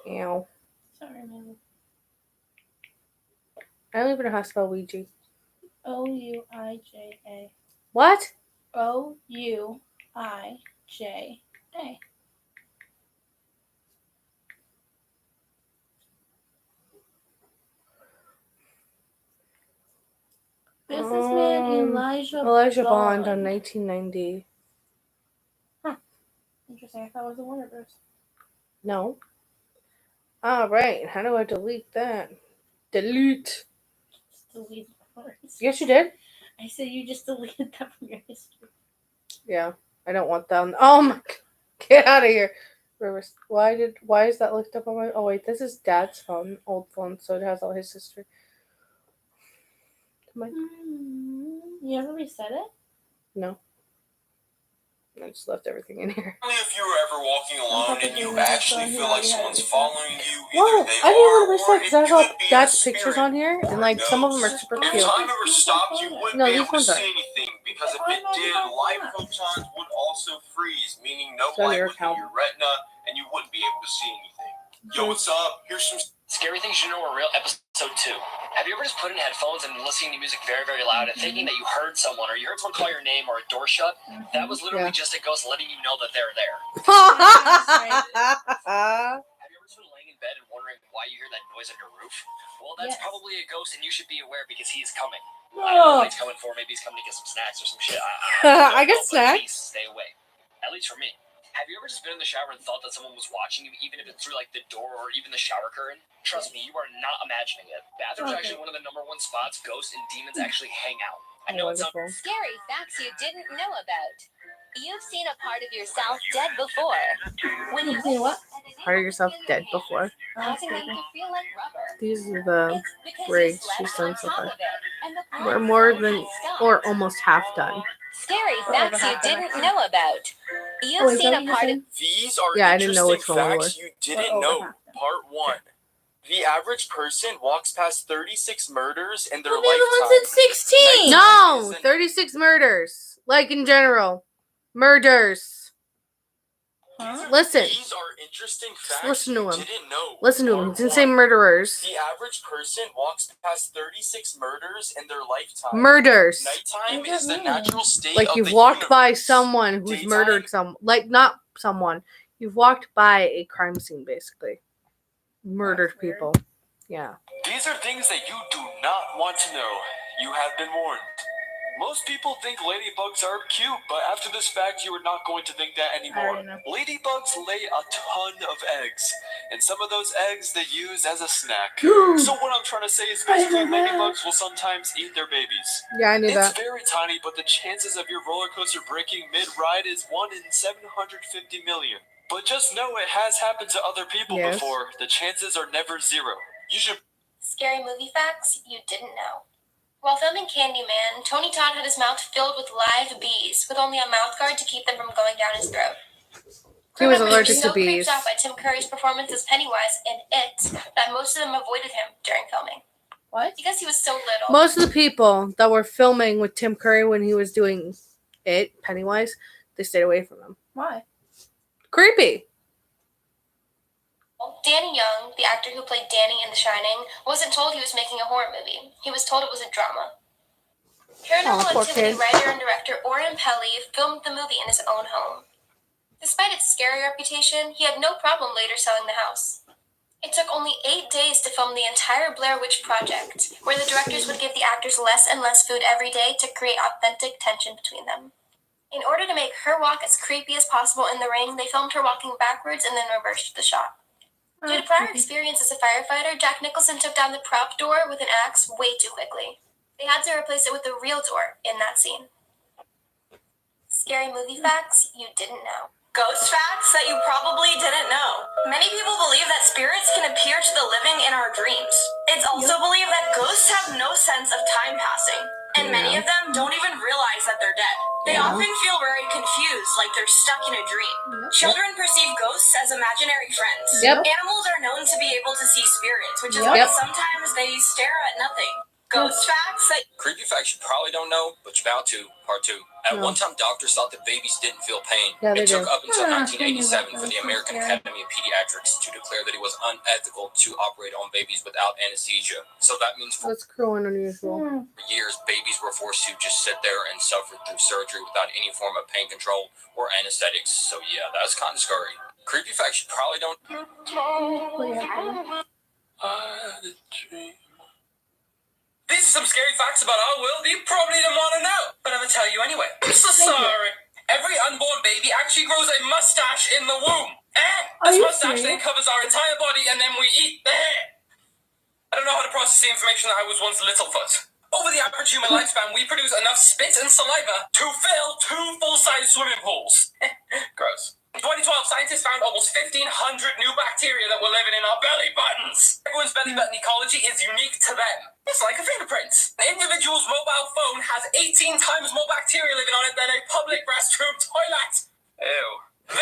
Ew. Sorry, man. I don't even know how to spell Ouija. Ouija. What? Ouija. Businessman Elijah Bond on 1990. Interesting. I thought it was the Warner Bros. No. All right. How do I delete that? Delete. Just deleted the words. Yes, you did. I said you just deleted that from your history. Yeah. I don't want that. Oh my! Get out of here. Why is that looked up on my? Oh wait, this is Dad's phone, old phone, so it has all his history. You ever reset it? No. I just left everything in here. Only if you were ever walking alone and you actually feel like someone's following you, Whoa! either they I didn't want to are, reset or because it I saw could be a Dad's pictures spirit on here, or and a like some of them are ghost. super If cute. time ever stopped, you wouldn't No, be these able to ones see aren't. anything, because if it did, light photons would also freeze, meaning no So light your would hit account. your retina, and you wouldn't be able to see anything. Yo, what's up? Here's some Scary Things You Know Are Real, episode 2. Have you ever just put in headphones and listening to music very, very loud and thinking that you heard someone, or you heard someone call your name or a door shut? That was literally just a ghost letting you know that they're there. Have you ever just been laying in bed and wondering why you hear that noise on your roof? Well, that's probably a ghost, and you should be aware because he is coming. I don't know what he's coming for. Maybe he's coming to get some snacks or some shit. I get But snacks. please stay away. At least for me. Have you ever just been in the shower and thought that someone was watching you, even if it's through like the door or even the shower curtain? Trust me, you are not imagining it. Bathrooms are actually one of the number one spots ghosts and demons actually hang out. I know it's not Wonderful. Scary facts you didn't know about. You've seen a part of yourself dead before. When you See what? Part of yourself dead before. causing them to feel like rubber. These are the It's because braids you she's slept on done so top far. of it, and the We're blood more flowed than, and stopped. or almost half done. Scary facts you didn't know about. You've Oh, is seen that a what you part of said? These are Yeah, I didn't know interesting which one we facts were. you didn't know. Part 1. The average person walks past 36 murders in their Well, the other one lifetime. said 16. No! 36 murders. Like in general. Murders. Huh? Listen. These are interesting facts listen to you him. didn't know. Listen to him. He Part didn't say 1. murderers. The average person walks past 36 murders in their lifetime. Murders. Nighttime What does is that the mean? natural state Like of you've the walked by universe. someone who's Daytime- murdered someone. Like not someone. You've walked by a crime scene, basically. Murdered That's weird. people. Yeah. These are things that you do not want to know. You have been warned. Most people think ladybugs are cute, but after this fact, you are not going to think that I anymore. already know. Ladybugs lay a ton of eggs, and some of those eggs they use as a snack. So what I'm trying to say is basically ladybugs will sometimes eat their babies. Yeah, I knew It's that. very tiny, but the chances of your roller coaster breaking mid-ride is 1 in 750 million. But just know it has happened to other people Yes. before. The chances are never zero. You should. Scary movie facts you didn't know. While filming Candyman, Tony Todd had his mouth filled with live bees, with only a mouth guard to keep them from going down his throat. He was Crew members allergic were to so bees. creeped out by Tim Curry's performance as Pennywise in It that most of them avoided him during filming. What? Because he was so little. Most of the people that were filming with Tim Curry when he was doing it, Pennywise, they stayed away from him. Why? Creepy. Danny Young, the actor who played Danny in The Shining, wasn't told he was making a horror movie. He was told it was a drama. Paranormal poor Activity kid. writer and director Oren Peli filmed the movie in his own home. Despite its scary reputation, he had no problem later selling the house. It took only 8 days to film the entire Blair Witch Project, where the directors would give the actors less and less food every day to create authentic tension between them. In order to make her walk as creepy as possible in the ring, they filmed her walking backwards and then reversed the shot. Due to prior experience as a firefighter, Jack Nicholson took down the prop door with an axe way too quickly. They had to replace it with a real door in that scene. Scary movie facts you didn't know. Ghost facts that you probably didn't know. Many people believe that spirits can appear to the living in our dreams. It's also believed that ghosts have no sense of time passing, and many of them don't even realize that they're dead. They often feel very confused, like they're stuck in a dream. Children perceive ghosts as imaginary friends. Animals are known to be able to see spirits, which is why sometimes they stare at nothing. Ghost facts that... Creepy facts you probably don't know, but you're about to. Part 2. At one time, doctors thought that babies didn't feel pain. Yeah, they It took do. up until 1987 for the American Academy of Pediatrics to declare that it was unethical to operate on babies without anesthesia. So that means for That's cruel and unusual. years, babies were forced to just sit there and suffer through surgery without any form of pain control or anesthetics. So yeah, that's kind of scary. Creepy facts you probably don't... These are some scary facts about our world you probably didn't want to know, but I'm going to tell you anyway. I'm so sorry. Every unborn baby actually grows a mustache in the womb. This mustache then covers our entire body and then we eat the hair. I don't know how to process the information that I was once Littlefoot. Over the average human lifespan, we produce enough spit and saliva to fill 2 full-size swimming pools. Gross. In 2012, scientists found almost 1,500 new bacteria that were living in our belly buttons. Everyone's belly button ecology is unique to them. It's like a fingerprint. An individual's mobile phone has 18 times more bacteria living on it than a public restroom toilet. Ew.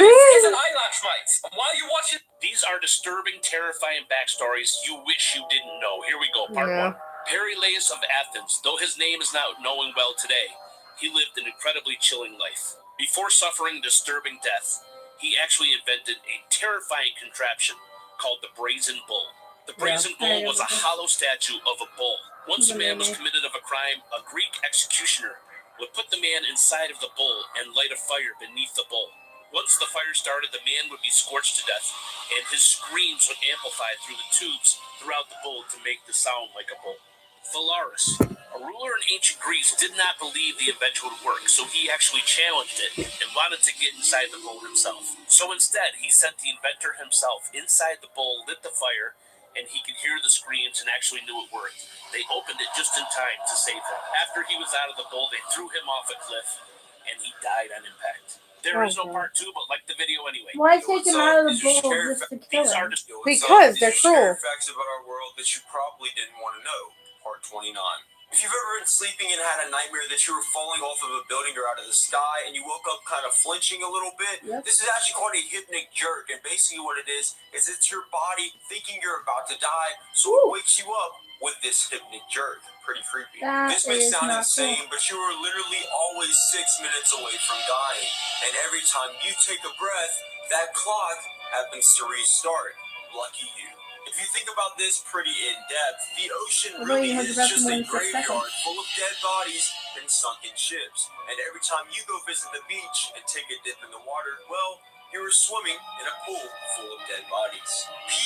This is an eyelash mite. While you watch it... These are disturbing, terrifying backstories you wish you didn't know. Here we go, part 1. Pericles of Athens, though his name is not known well today, he lived an incredibly chilling life. Before suffering a disturbing death, he actually invented a terrifying contraption called the Brazen Bull. The Brazen Bull was a hollow statue of a bull. Once a man was committed of a crime, a Greek executioner would put the man inside of the bull and light a fire beneath the bull. Once the fire started, the man would be scorched to death, and his screams would amplify through the tubes throughout the bull to make the sound like a bull. Phalaris, a ruler in ancient Greece, did not believe the invention would work, so he actually challenged it and wanted to get inside the bull himself. So instead, he sent the inventor himself inside the bull, lit the fire, and he could hear the screams and actually knew it worked. They opened it just in time to save him. After he was out of the bull, they threw him off a cliff, and he died on impact. There is no part 2, but like the video anyway. Why take him out of the bowl just to kill him? Because they're cruel. Scary facts about our world that you probably didn't want to know. Part 29. If you've ever been sleeping and had a nightmare that you were falling off of a building or out of the sky and you woke up kind of flinching a little bit, this is actually called a hypnic jerk. And basically what it is it's your body thinking you're about to die, so it wakes you up with this hypnic jerk. Pretty creepy. This may sound insane, but you are literally always 6 minutes away from dying. And every time you take a breath, that clock happens to restart. Lucky you. If you think about this pretty in depth, the ocean really is just a graveyard full of dead bodies and sunken ships. And every time you go visit the beach and take a dip in the water, well, you're swimming in a pool full of dead bodies.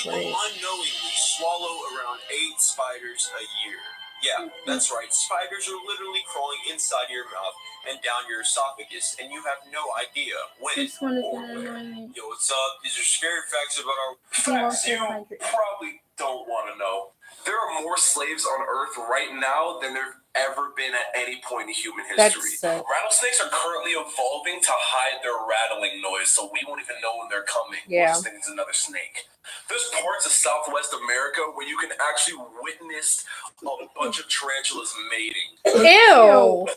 People unknowingly swallow around 8 spiders a year. Yeah, that's right. Spiders are literally crawling inside your mouth and down your esophagus, and you have no idea when or where. Yo, what's up? These are scary facts about our facts you probably don't want to know. There are more slaves on Earth right now than there have ever been at any point in human history. Rattlesnakes are currently evolving to hide their rattling noise, so we won't even know when they're coming. We'll just think it's another snake. There's parts of Southwest America where you can actually witness a bunch of tarantulas mating. Ew!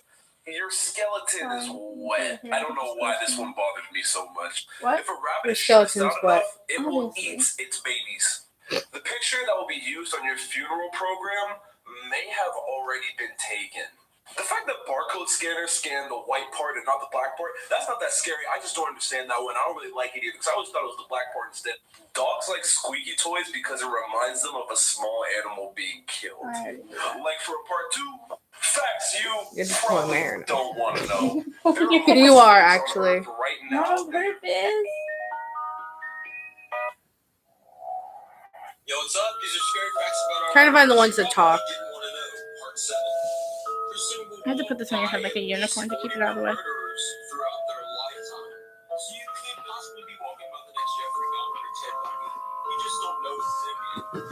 Your skeleton is wet. I don't know why this one bothered me so much. What? If a rabbit Your shuts down skeleton's wet. enough, it will eat its babies. The picture that will be used on your funeral program may have already been taken. The fact that barcode scanners scan the white part and not the black part, that's not that scary. I just don't understand that one. I don't really like it either because I always thought it was the black part instead. Dogs like squeaky toys because it reminds them of a small animal being killed. Like for part 2, facts you probably don't want to know. You are actually. Right now. Not on purpose. Yo, what's up? These are scary facts about our Trying to find the ones that talk. Part 7. I have to put this on your head like a unicorn to keep it out of the way. Throughout their lifetime. So you could possibly be walking about the next Jeffrey Dahmer or Ted Bundy. You just don't know this is it.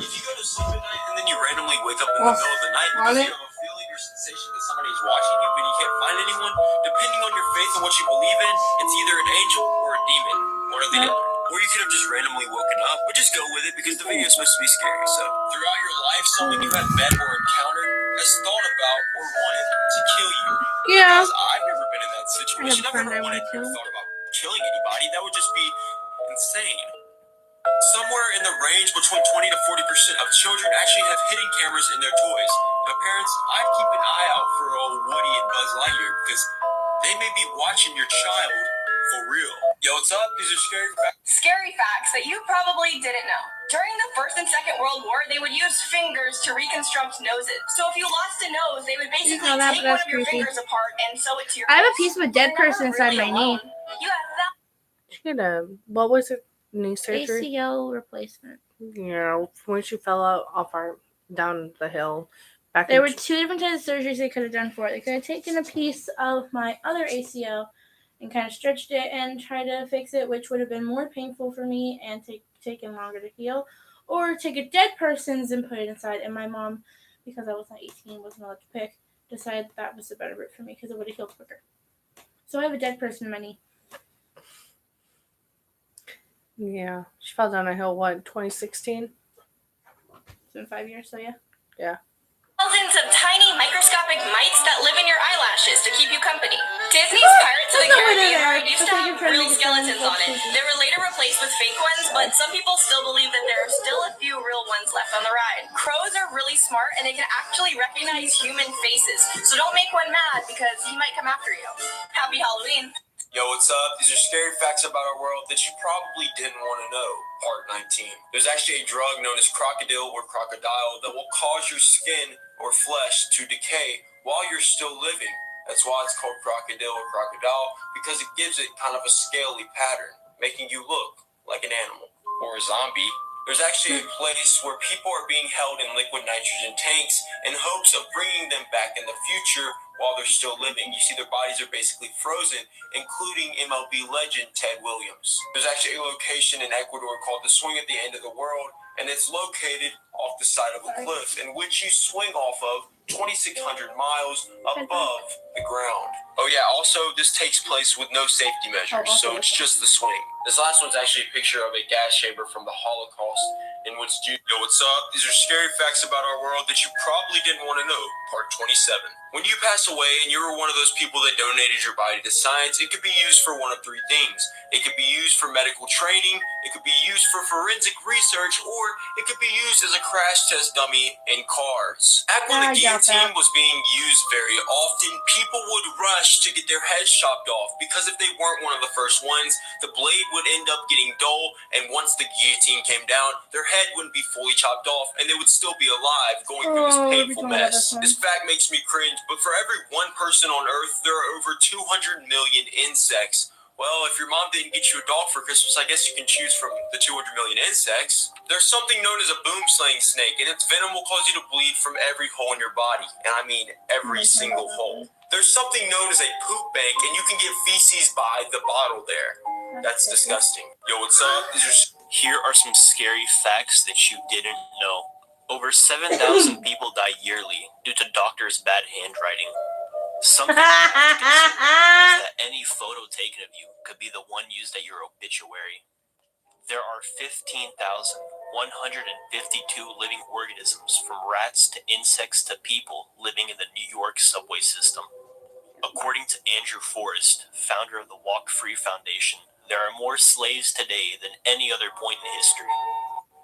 If you go to sleep at night and then you randomly wake up in the middle of the night because you have a feeling or sensation that somebody is watching you but you can't find anyone, depending on your faith and what you believe in, it's either an angel or a demon. One or the other. Or you could have just randomly woken up, but just go with it because the video is supposed to be scary. So, throughout your life, someone you have met or encountered has thought about or wanted to kill you. Yeah. Because I've never been in that situation. I've never wanted or thought about killing anybody. That would just be insane. Somewhere in the range between 20 to 40% of children actually have hidden cameras in their toys. Now, parents, I'd keep an eye out for old Woody and Buzz Lightyear because they may be watching your child for real. Yo, what's up? These are scary facts. Scary facts that you probably didn't know. During the First and Second World War, they would use fingers to reconstruct noses. So if you lost a nose, they would basically take one of your fingers apart and sew it to your I have a nose. piece of a dead person inside my knee. You have that. She had what was it? Knee surgery? ACL replacement. Yeah, when she fell out down the hill. There were 2 different types of surgeries they could have done for it. They could have taken a piece of my other ACL and kind of stretched it and tried to fix it, which would have been more painful for me and taken longer to heal. Or take a dead person's and put it inside. And my mom, because I wasn't 18, wasn't allowed to pick, decided that was the better route for me because it would have healed quicker. So I have a dead person in my knee. Yeah, she fell down a hill, 2016? It's been 5 years, so yeah. Yeah. Thousands of tiny microscopic mites that live in your eyelashes to keep you company. Disney's Pirates of the Caribbean used to have real skeletons on it. They were later replaced with fake ones, but some people still believe that there are still a few real ones left on the ride. Crows are really smart and they can actually recognize human faces, so don't make one mad because he might come after you. Happy Halloween. Yo, what's up? These are scary facts about our world that you probably didn't want to know. Part 19. There's actually a drug known as crocodile or crocodile that will cause your skin or flesh to decay while you're still living. That's why it's called crocodile or crocodile, because it gives it kind of a scaly pattern, making you look like an animal or a zombie. There's actually a place where people are being held in liquid nitrogen tanks in hopes of bringing them back in the future while they're still living. You see, their bodies are basically frozen, including MLB legend Ted Williams. There's actually a location in Ecuador called the Swing at the End of the World, and it's located off the side of a cliff in which you swing off of 2,600 miles above the ground. Oh yeah, also this takes place with no safety measures, so it's just the swing. This last one's actually a picture of a gas chamber from the Holocaust in which Yo, what's up? These are scary facts about our world that you probably didn't want to know. Part 27. When you pass away and you were one of those people that donated your body to science, it could be used for one of 3 things. It could be used for medical training, it could be used for forensic research, or it could be used as a crash test dummy in cars. Back when the guillotine was being used very often, people would rush to get their heads chopped off because if they weren't one of the first ones, the blade would end up getting dull, and once the guillotine came down, their head wouldn't be fully chopped off, and they would still be alive going through this painful mess. This fact makes me cringe, but for every one person on Earth, there are over 200 million insects. Well, if your mom didn't get you a dog for Christmas, I guess you can choose from the 200 million insects. There's something known as a boom-slaying snake, and its venom will cause you to bleed from every hole in your body. And I mean every single hole. There's something known as a poop bank, and you can get feces by the bottle there. That's disgusting. Yo, what's up? Here are some scary facts that you didn't know. Over 7,000 people die yearly due to doctors' bad handwriting. Something that any photo taken of you could be the one used at your obituary. There are 15,152 living organisms, from rats to insects to people, living in the New York subway system. According to Andrew Forrest, founder of the Walk Free Foundation, there are more slaves today than any other point in history.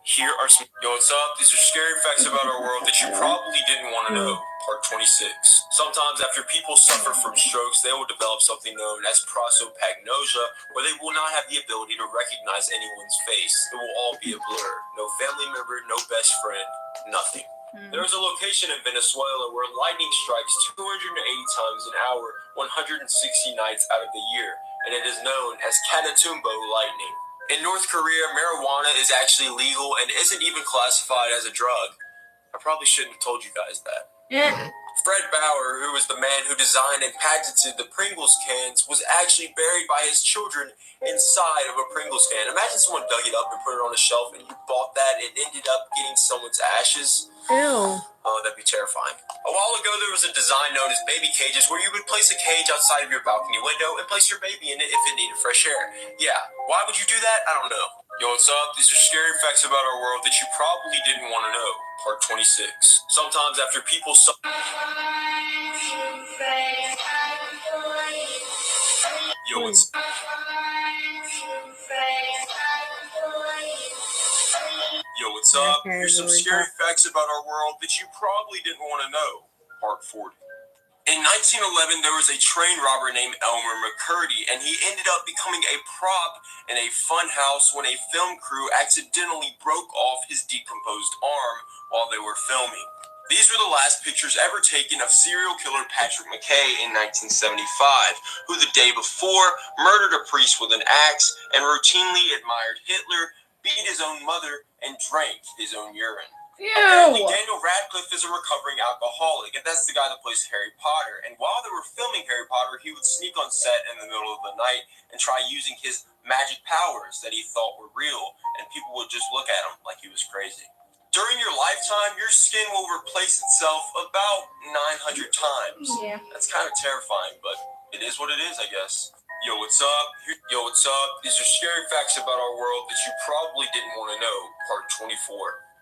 Here are some... Yo, what's up? These are scary facts about our world that you probably didn't want to know. Part 26. Sometimes after people suffer from strokes, they will develop something known as prosopagnosia, where they will not have the ability to recognize anyone's face. It will all be a blur. No family member, no best friend, nothing. There is a location in Venezuela where lightning strikes 280 times an hour, 160 nights out of the year, and it is known as Catatumbo lightning. In North Korea, marijuana is actually legal and isn't even classified as a drug. I probably shouldn't have told you guys that. Yeah. Fred Bauer, who was the man who designed and patented the Pringles cans, was actually buried by his children inside of a Pringles can. Imagine someone dug it up and put it on a shelf and you bought that and ended up getting someone's ashes. Ew. Oh, that'd be terrifying. A while ago, there was a design known as baby cages where you would place a cage outside of your balcony window and place your baby in it if it needed fresh air. Yeah, why would you do that? I don't know. Yo, what's up? These are scary facts about our world that you probably didn't want to know. Part 26. Sometimes after people Yo, what's Yo, what's up? Here's some scary facts about our world that you probably didn't want to know. Part 40. In 1911, there was a train robber named Elmer McCurdy, and he ended up becoming a prop in a fun house when a film crew accidentally broke off his decomposed arm while they were filming. These were the last pictures ever taken of serial killer Patrick McKay in 1975, who the day before murdered a priest with an axe and routinely admired Hitler, beat his own mother, and drank his own urine. Apparently, Daniel Radcliffe is a recovering alcoholic, and that's the guy that plays Harry Potter. And while they were filming Harry Potter, he would sneak on set in the middle of the night and try using his magic powers that he thought were real, and people would just look at him like he was crazy. During your lifetime, your skin will replace itself about 900 times. Yeah. That's kind of terrifying, but it is what it is, I guess. Yo, what's up? Yo, what's up? These are scary facts about our world that you probably didn't want to know. Part 24.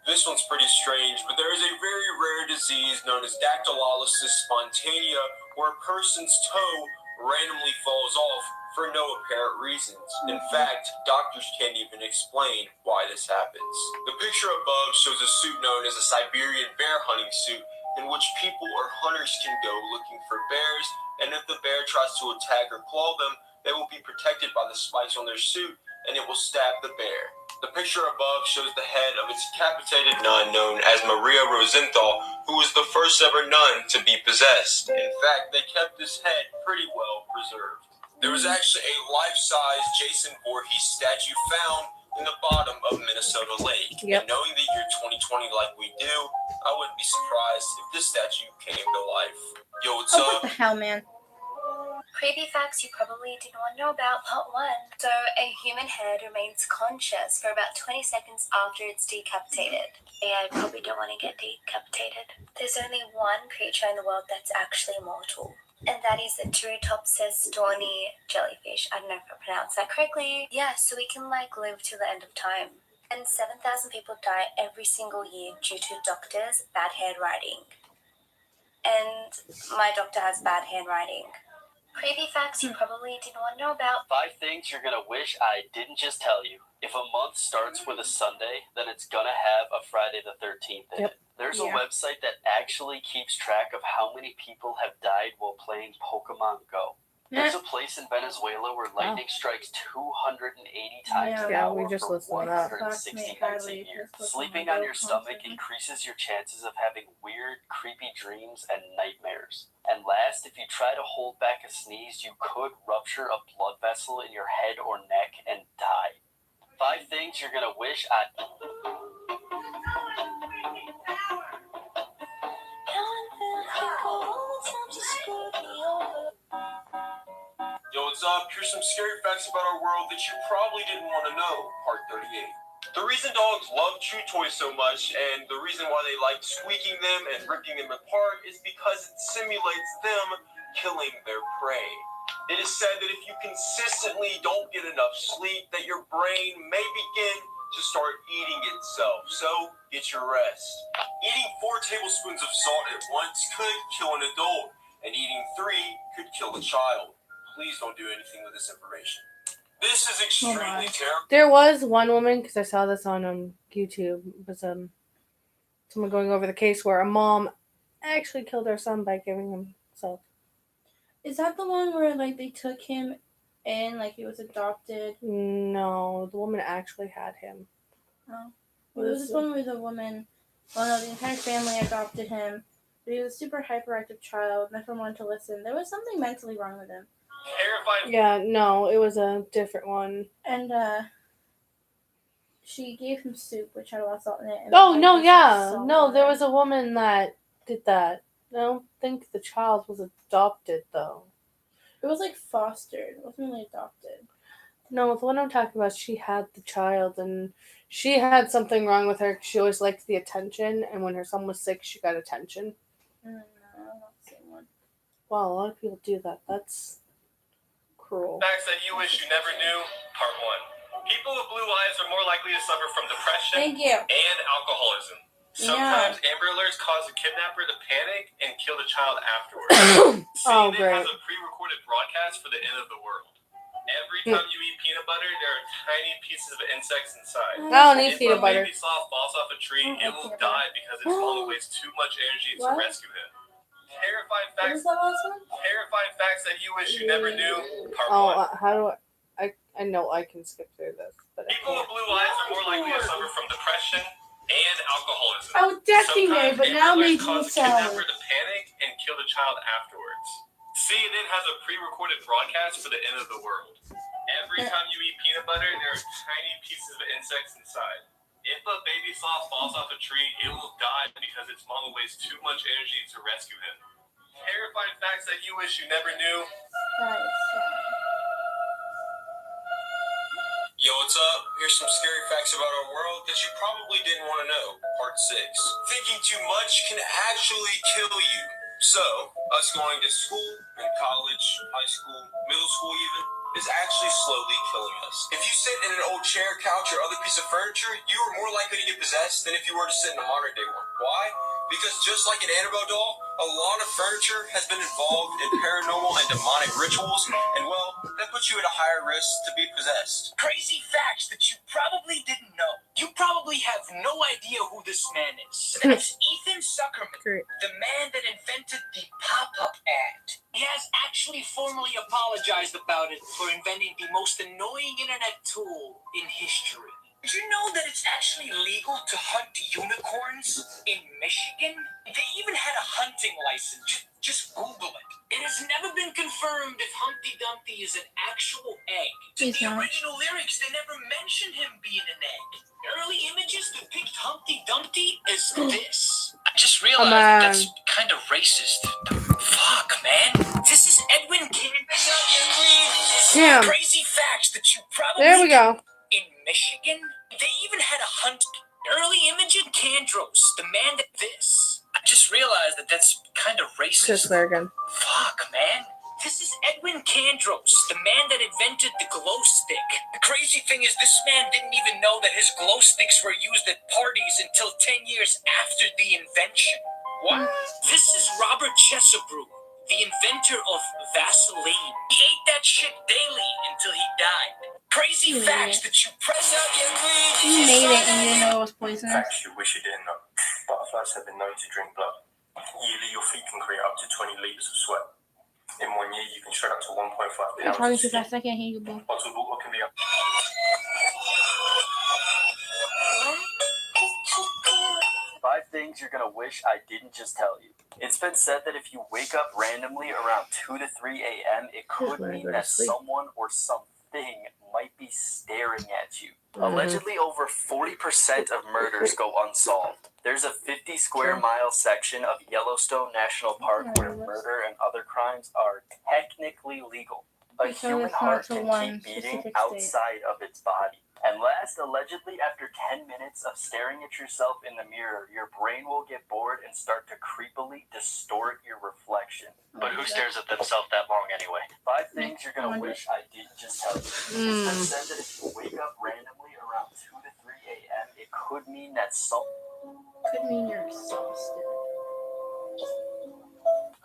This one's pretty strange, but there is a very rare disease known as Dactylolysis spontanea, where a person's toe randomly falls off for no apparent reasons. In fact, doctors can't even explain why this happens. The picture above shows a suit known as a Siberian bear hunting suit, in which people or hunters can go looking for bears, and if the bear tries to attack or claw them, they will be protected by the spikes on their suit, and it will stab the bear. The picture above shows the head of a decapitated nun known as Maria Rosenthal, who was the first ever nun to be possessed. In fact, they kept this head pretty well preserved. There was actually a life-size Jason Voorhees statue found in the bottom of Minnesota Lake. And knowing the year 2020 like we do, I wouldn't be surprised if this statue came to life. Yo, what's up? What the hell, man? Creepy facts you probably didn't want to know about. Part 1. So, a human head remains conscious for about 20 seconds after it's decapitated. Yeah, I probably don't want to get decapitated. There's only one creature in the world that's actually immortal. And that is the Turritopsis dorni jellyfish. I don't know if I pronounced that correctly. Yeah, so we can live till the end of time. And 7,000 people die every single year due to doctors' bad handwriting. And my doctor has bad handwriting. Creepy facts you probably didn't want to know about. 5 things you're gonna wish I didn't just tell you. If a month starts with a Sunday, then it's gonna have a Friday the 13th in it. There's a website that actually keeps track of how many people have died while playing Pokemon Go. There's a place in Venezuela where lightning strikes 280 times an hour we just for listened to that. 160 nights a year. Sleeping on your stomach increases your chances of having weird, creepy dreams and nightmares. And last, if you try to hold back a sneeze, you could rupture a blood vessel in your head or neck and die. 5 things you're gonna wish I... Yo, what's up? Here's some scary facts about our world that you probably didn't want to know. Part 38. The reason dogs love chew toys so much, and the reason why they like squeaking them and ripping them apart, is because it simulates them killing their prey. It is said that if you consistently don't get enough sleep, that your brain may begin to start eating itself. So, get your rest. Eating 4 tablespoons of salt at once could kill an adult, and eating 3 could kill a child. Please don't do anything with this information. This is extremely terrible. There was one woman, because I saw this on YouTube, it was someone going over the case where a mom actually killed her son by giving himself. Is that the one where like they took him in, like he was adopted? No, the woman actually had him. Oh. Well, there was this one where the woman, well, no, the entire family adopted him, but he was a super hyperactive child, never wanted to listen. There was something mentally wrong with him. Terrifying. Yeah, no, it was a different one. And she gave him soup, which had a lot of salt in it. And Oh, no, like, yeah. salt No, there water. was a woman that did that. I don't think the child was adopted, though. It was like fostered. It wasn't really adopted. No, the one I'm talking about, she had the child, and she had something wrong with her. She always liked the attention, and when her son was sick, she got attention. No, not the same one. Wow, a lot of people do that. That's cruel. Facts that you wish you never knew, part 1. People with blue eyes are more likely to suffer from depression and alcoholism. Sometimes Amber Alerts cause a kidnapper to panic and kill the child afterwards. Oh, CNN great. has a pre-recorded broadcast for the end of the world. Every time you eat peanut butter, there are tiny pieces of insects inside. I don't eat peanut If a butter. baby sloth falls off a tree, it will die because its mama wastes too much energy to rescue him. Terrifying facts. Terrifying facts that you wish you never knew. Part 1. How do I know I can skip through this, but People with blue eyes are more likely to suffer from depression and alcoholism. I would definitely marry, but now Amber made Alerts me cause a sad. kidnapper to panic and kill the child afterwards. CNN has a pre-recorded broadcast for the end of the world. Every time you eat peanut butter, there are tiny pieces of insects inside. If a baby sloth falls off a tree, it will die because its mama wastes too much energy to rescue him. Terrifying facts that you wish you never knew. Yo, what's up? Here's some scary facts about our world that you probably didn't want to know. Part 6. Thinking too much can actually kill you. So, us going to school, and college, high school, middle school even, is actually slowly killing us. If you sit in an old chair, couch, or other piece of furniture, you are more likely to get possessed than if you were to sit in a modern day one. Why? Because just like an Annabelle doll, a lot of furniture has been involved in paranormal and demonic rituals, and well, that puts you at a higher risk to be possessed. Crazy facts that you probably didn't know. You probably have no idea who this man is. It's Ethan Zuckerman, the man that invented the pop-up ad. He has actually formally apologized about it for inventing the most annoying internet tool in history. Did you know that it's actually legal to hunt unicorns in Michigan? They even had a hunting license. Just Google it. It has never been confirmed if Humpty Dumpty is an actual egg. In the original lyrics, they never mentioned him being an egg. Early images depict Humpty Dumpty as this. I just realized that's kind of racist. Fuck, man. This is Edwin King. Damn. Crazy facts that you probably... There we go. In Michigan, they even had a hunt. Early Imogen Candros, the man that this. I just realized that that's kind of racist. Just there again. Fuck, man. This is Edwin Candros, the man that invented the glow stick. The crazy thing is this man didn't even know that his glow sticks were used at parties until 10 years after the invention. What? This is Robert Chesebrew, the inventor of Vaseline. He ate that shit daily until he died. Crazy facts that you press out your greed. You made it and you didn't know it was poisonous. Facts you wish you didn't know. Butterflies have been known to drink blood. Yearly, your feet can create up to 20 litres of sweat. In 1 year, you can shed up to 1.5 pounds. You're talking too fast. I can't hear you, boo. Bottled water can be up. 5 things you're gonna wish I didn't just tell you. It's been said that if you wake up randomly around 2 to 3 a.m., it could mean that someone or something might be staring at you. Allegedly, over 40% of murders go unsolved. There's a 50 square mile section of Yellowstone National Park where murder and other crimes are technically legal. A human heart can keep beating outside of its body. And last, allegedly, after 10 minutes of staring at yourself in the mirror, your brain will get bored and start to creepily distort your reflection. But who stares at themselves that long anyway? 5 things you're gonna wish I didn't just tell you. It's been said that if you wake up randomly around 2 to 3 a.m., it could mean that Could mean you're exhausted.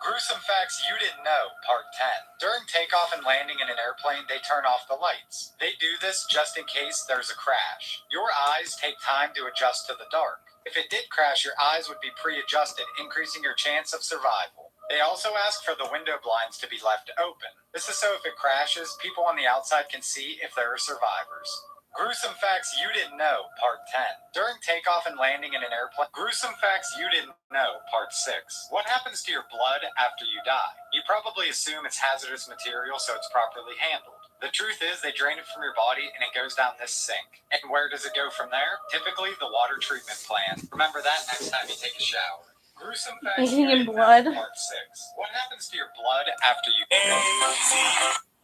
Gruesome facts you didn't know, part 10. During takeoff and landing in an airplane, they turn off the lights. They do this just in case there's a crash. Your eyes take time to adjust to the dark. If it did crash, your eyes would be pre-adjusted, increasing your chance of survival. They also ask for the window blinds to be left open. This is so if it crashes, people on the outside can see if there are survivors. Gruesome facts you didn't know, part 10. During takeoff and landing in an airplane. Gruesome facts you didn't know, part 6. What happens to your blood after you die? You probably assume it's hazardous material, so it's properly handled. The truth is, they drain it from your body and it goes down this sink. And where does it go from there? Typically, the water treatment plant. Remember that next time you take a shower. Gruesome facts you didn't know, part 6. What happens to your blood after you...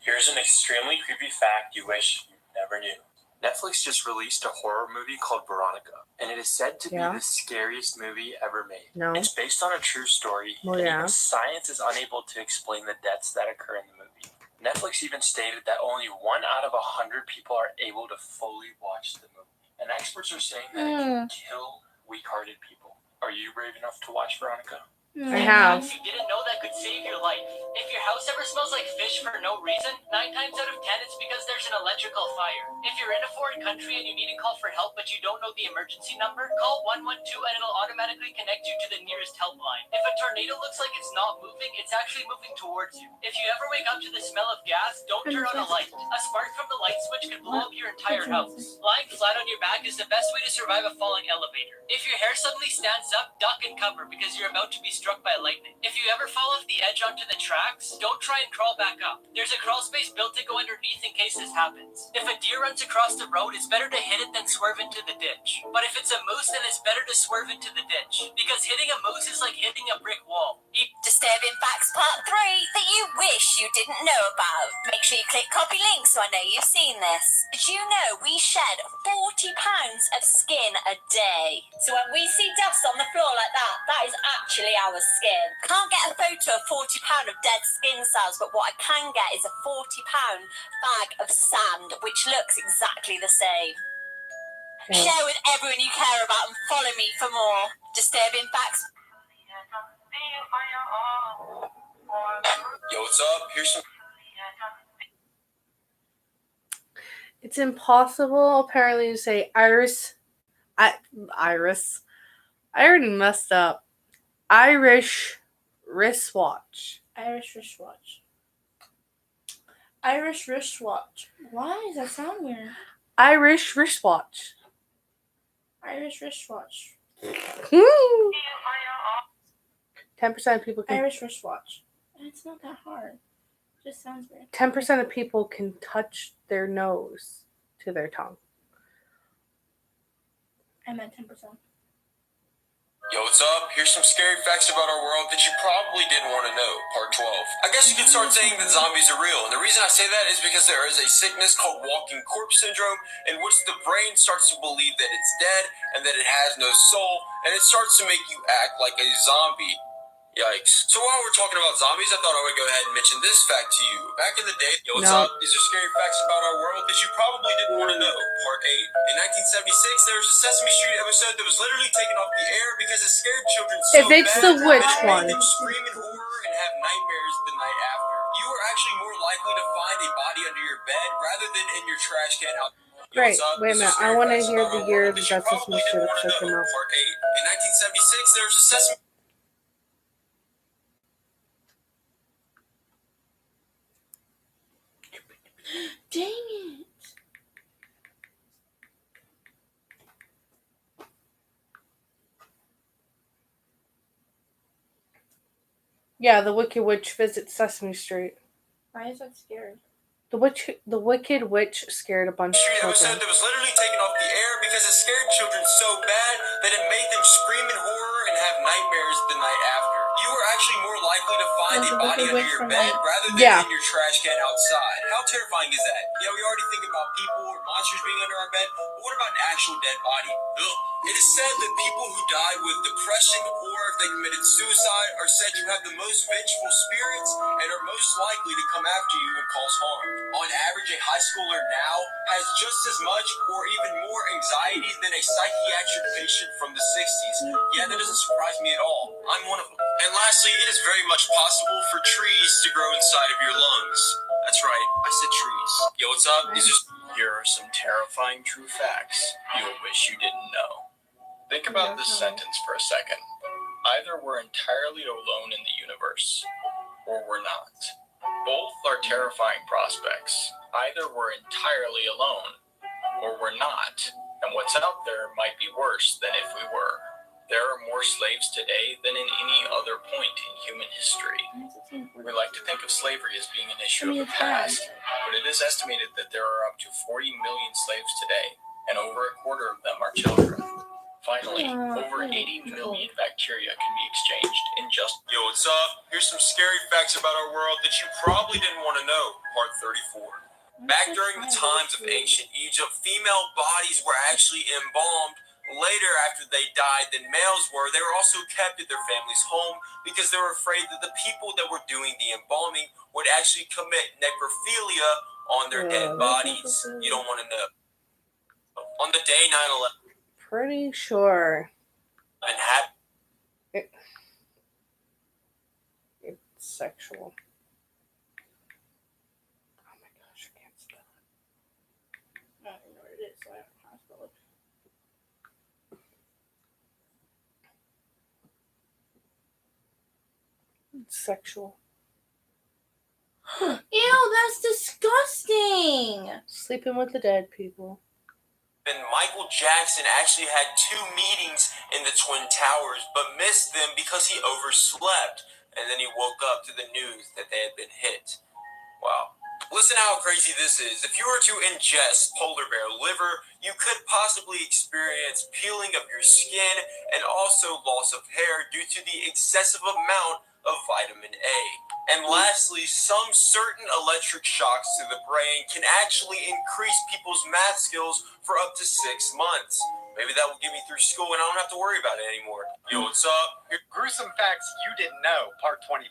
Here's an extremely creepy fact you wish you never knew. Netflix just released a horror movie called Veronica, and it is said to be the scariest movie ever made. No. It's based on a true story, and even science is unable to explain the deaths that occur in the movie. Netflix even stated that only 1 out of 100 people are able to fully watch the movie, and experts are saying that it can kill weak-hearted people. Are you brave enough to watch Veronica? I have. You didn't know that could save your life. If your house ever smells like fish for no reason, 9 times out of 10 it's because there's an electrical fire. If you're in a foreign country and you need to call for help but you don't know the emergency number, call 112 and it'll automatically connect you to the nearest helpline. If a tornado looks like it's not moving, it's actually moving towards you. If you ever wake up to the smell of gas, don't turn on a light. A spark from the light switch could blow up your entire house. Lying flat on your back is the best way to survive a falling elevator. If your hair suddenly stands up, duck and cover because you're about to be struck by lightning. If you ever fall off the edge onto the tracks, don't try and crawl back up. There's a crawl space built to go underneath in case this happens. If a deer runs across the road, it's better to hit it than swerve into the ditch. But if it's a moose, then it's better to swerve into the ditch. Because hitting a moose is like hitting a brick wall. Disturbing facts part 3 that you wish you didn't know about. Make sure you click copy link so I know you've seen this. Did you know we shed 40 pounds of skin a day? So when we see dust on the floor like that, that is actually our skin. Can't get a photo of 40 pound of dead skin cells, but what I can get is a 40 pound bag of sand, which looks exactly the same. Share with everyone you care about and follow me for more disturbing facts. Yo, what's up? Here's some... It's impossible, apparently, to say Iris. I already messed up. Irish wristwatch. Irish wristwatch. Irish wristwatch. Why does that sound weird? Irish wristwatch. Irish wristwatch. 10% of people can... Irish wristwatch. It's not that hard. It just sounds weird. 10% of people can touch their nose to their tongue. I meant 10%. Yo, what's up? Here's some scary facts about our world that you probably didn't want to know. Part 12. I guess you could start saying that zombies are real. And the reason I say that is because there is a sickness called walking corpse syndrome in which the brain starts to believe that it's dead and that it has no soul, and it starts to make you act like a zombie. Yikes. So while we're talking about zombies, I thought I would go ahead and mention this fact to you. Back in the day, yo, what's up? These are scary facts about our world that you probably didn't want to know. Part 8. In 1976, there was a Sesame Street episode that was literally taken off the air because it scared children so If it's bad the which that it one? made them scream in horror and have nightmares the night after. You are actually more likely to find a body under your bed rather than in your trash can out. Great. Wait a minute. I want to hear the year that Sesame Street episode came out. Part 8. In 1976, there was a Sesame... Dang it. Yeah, the Wicked Witch visits Sesame Street. Why is that scary? The Wicked Witch scared a bunch of children. Episode that was literally taken off the air because it scared children so bad that it made them scream in horror and have nightmares the night after. You are actually more likely to find a body under your bed rather than in your trash can outside. How terrifying is that? Yeah, we already think about people or monsters being under our bed, but what about an actual dead body? Ugh. It is said that people who die with depression or if they committed suicide are said to have the most vengeful spirits and are most likely to come after you and cause harm. On average, a high schooler now has just as much or even more anxiety than a psychiatric patient from the 60s. Yeah, that doesn't surprise me at all. I'm one of them. And lastly, it is very much possible for trees to grow inside of your lungs. That's right, I said trees. Yo, what's up? Here are some terrifying true facts you'll wish you didn't know. Think about this sentence for a second. Either we're entirely alone in the universe, or we're not. Both are terrifying prospects. Either we're entirely alone, or we're not. And what's out there might be worse than if we were. There are more slaves today than in any other point in human history. We like to think of slavery as being an issue of the past, but it is estimated that there are up to 40 million slaves today, and over a quarter of them are children. Finally, over 80 million bacteria can be exchanged in just... Yo, what's up? Here's some scary facts about our world that you probably didn't want to know. Part 34. Back during the times of ancient Egypt, female bodies were actually embalmed later after they died than males were. They were also kept at their family's home because they were afraid that the people that were doing the embalming would actually commit necrophilia on their dead bodies. You don't want to know. On the day 9/11, Pretty sure it's sexual. Oh my gosh, I can't spell it. I don't know what it is, so I don't know how to spell it. It's sexual. Ew, that's disgusting! Sleeping with the dead people. and Michael Jackson actually had 2 meetings in the Twin Towers, but missed them because he overslept. And then he woke up to the news that they had been hit. Wow. Listen how crazy this is. If you were to ingest polar bear liver, you could possibly experience peeling of your skin and also loss of hair due to the excessive amount of vitamin A. And lastly, some certain electric shocks to the brain can actually increase people's math skills for up to 6 months. Maybe that will get me through school and I don't have to worry about it anymore. Yo, what's up? Gruesome facts you didn't know, part 25.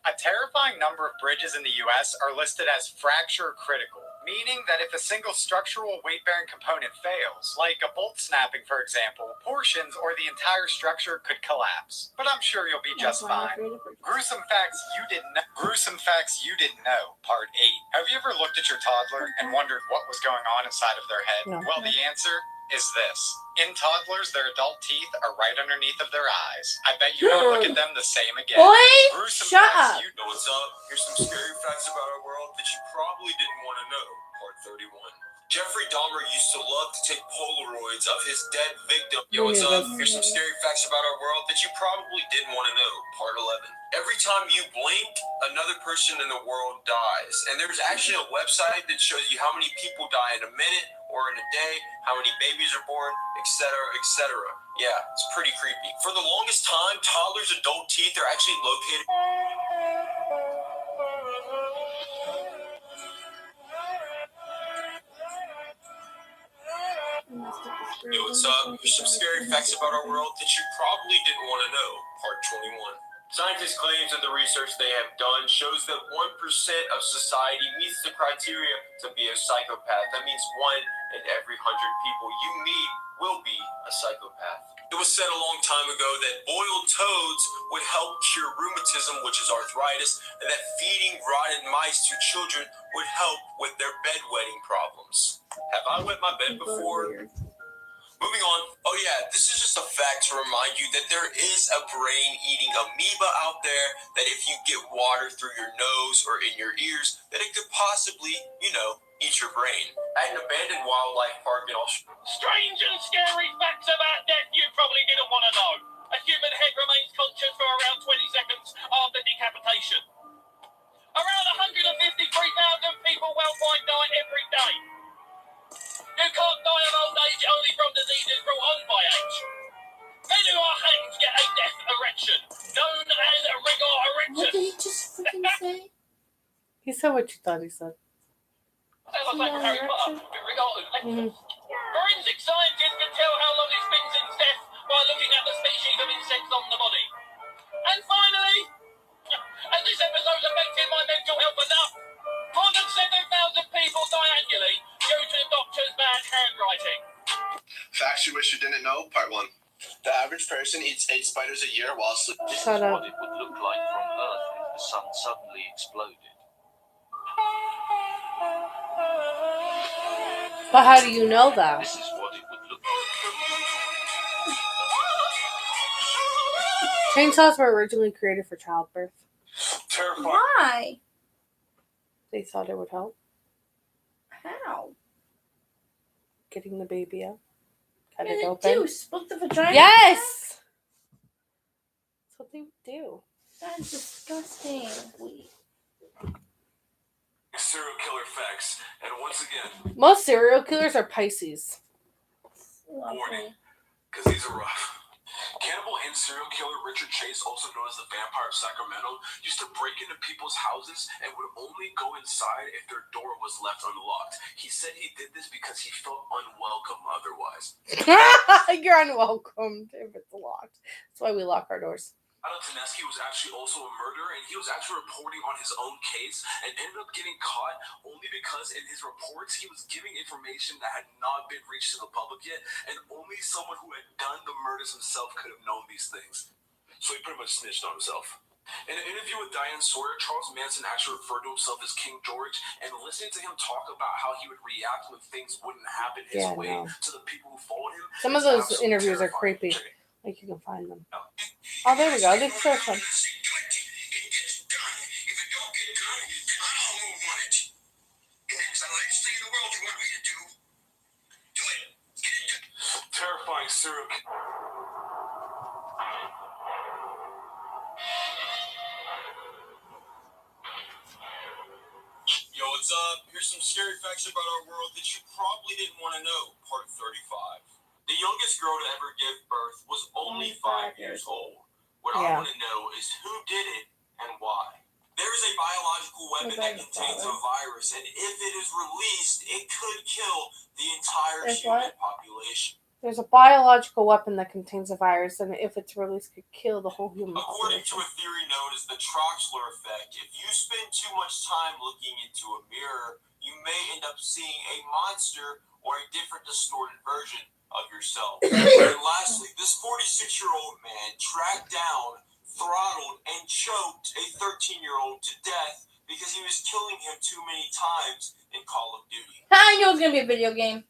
A terrifying number of bridges in the U.S. are listed as fracture critical, meaning that if a single structural weight-bearing component fails, like a bolt snapping for example, portions or the entire structure could collapse. But I'm sure you'll be just fine. Gruesome facts you didn't know. Gruesome facts you didn't know, part 8. Have you ever looked at your toddler and wondered what was going on inside of their head? No. Well, the answer is this. In toddlers, their adult teeth are right underneath of their eyes. I bet you don't look at them the same again. Boy, Gruesome shut facts up. you Yo, what's up? Here's some scary facts about our world that you probably didn't want to know. Part 31. Jeffrey Dahmer used to love to take Polaroids of his dead victim. Yo, what's up? Here's some scary facts about our world that you probably didn't want to know. Part 11. Every time you blink, another person in the world dies. And there's actually a website that shows you how many people die in a minute or in a day, how many babies are born, etc., etc. Yeah, it's pretty creepy. For the longest time, toddlers' adult teeth are actually located... Yo, what's up? Here's some scary facts about our world that you probably didn't want to know. Part 21. Scientists claim that the research they have done shows that 1% of society meets the criteria to be a psychopath. That means 1 in every 100 people you meet will be a psychopath. It was said a long time ago that boiled toads would help cure rheumatism, which is arthritis, and that feeding rotten mice to children would help with their bedwetting problems. Have I wet my bed before? Moving on. Oh yeah, this is just a fact to remind you that there is a brain-eating amoeba out there that if you get water through your nose or in your ears, that it could possibly, eat your brain. At an abandoned wildlife park in Australia. Strange and scary facts about death you probably didn't want to know. A human head remains conscious for around 20 seconds after decapitation. Around 153,000 people worldwide die every day. You can't die of old age only from diseases brought on by age. Men who are hanged get a death erection, known as a rigor erectus. What did he just freaking say? He said what you thought he said. Sounds like Harry Potter, with rigor erectus. Forensic scientists can tell how long it's been since death by looking at the species of insects on the body. And finally, as this episode's affecting my mental health enough, more than 7,000 people die annually due to doctors' bad handwriting. Facts you wish you didn't know, part 1. The average person eats 8 spiders a year while sleeping. This is Shut up. what it would look like from Earth if the sun suddenly exploded. But how do you know that? This is what it would look Chainsaws were originally created for childbirth. Terrifying. Why? They thought it would help How? getting the baby out. Cut What it did open. it do? Split the vagina? Yes! That's what they would do. That's disgusting. Serial killer facts, and once again, Most serial killers are Pisces. warning, because these are rough. Cannibal and serial killer Richard Chase, also known as the Vampire of Sacramento, used to break into people's houses and would only go inside if their door was left unlocked. He said he did this because he felt unwelcome otherwise. You're unwelcome if it's locked. That's why we lock our doors. Tedeschi was actually also a murderer, and he was actually reporting on his own case and ended up getting caught only because in his reports he was giving information that had not been reached to the public yet, and only someone who had done the murders himself could have known these things. So he pretty much snitched on himself. In an interview with Diane Sawyer, Charles Manson actually referred to himself as King George, and listening to him talk about how he would react when things wouldn't happen his way to the people who followed him. Some of those interviews are creepy. Like, you can find them. Oh, there we go. This first one. Terrifying serial killer. Yo, what's up? Here's some scary facts about our world that you probably didn't want to know. Part 35. The youngest girl to ever give birth was only 5 years old. What I want to know is who did it and why. There is a biological weapon that contains a virus, and if it is released, it could kill the entire human population. There's a biological weapon that contains a virus, and if it's released, could kill the whole human According population. to a theory known as the Troxler effect, if you spend too much time looking into a mirror, you may end up seeing a monster or a different distorted version of yourself. And lastly, this 46-year-old man tracked down, throttled, and choked a 13-year-old to death because he was killing him too many times in Call of Duty. I knew it was going to be a video game.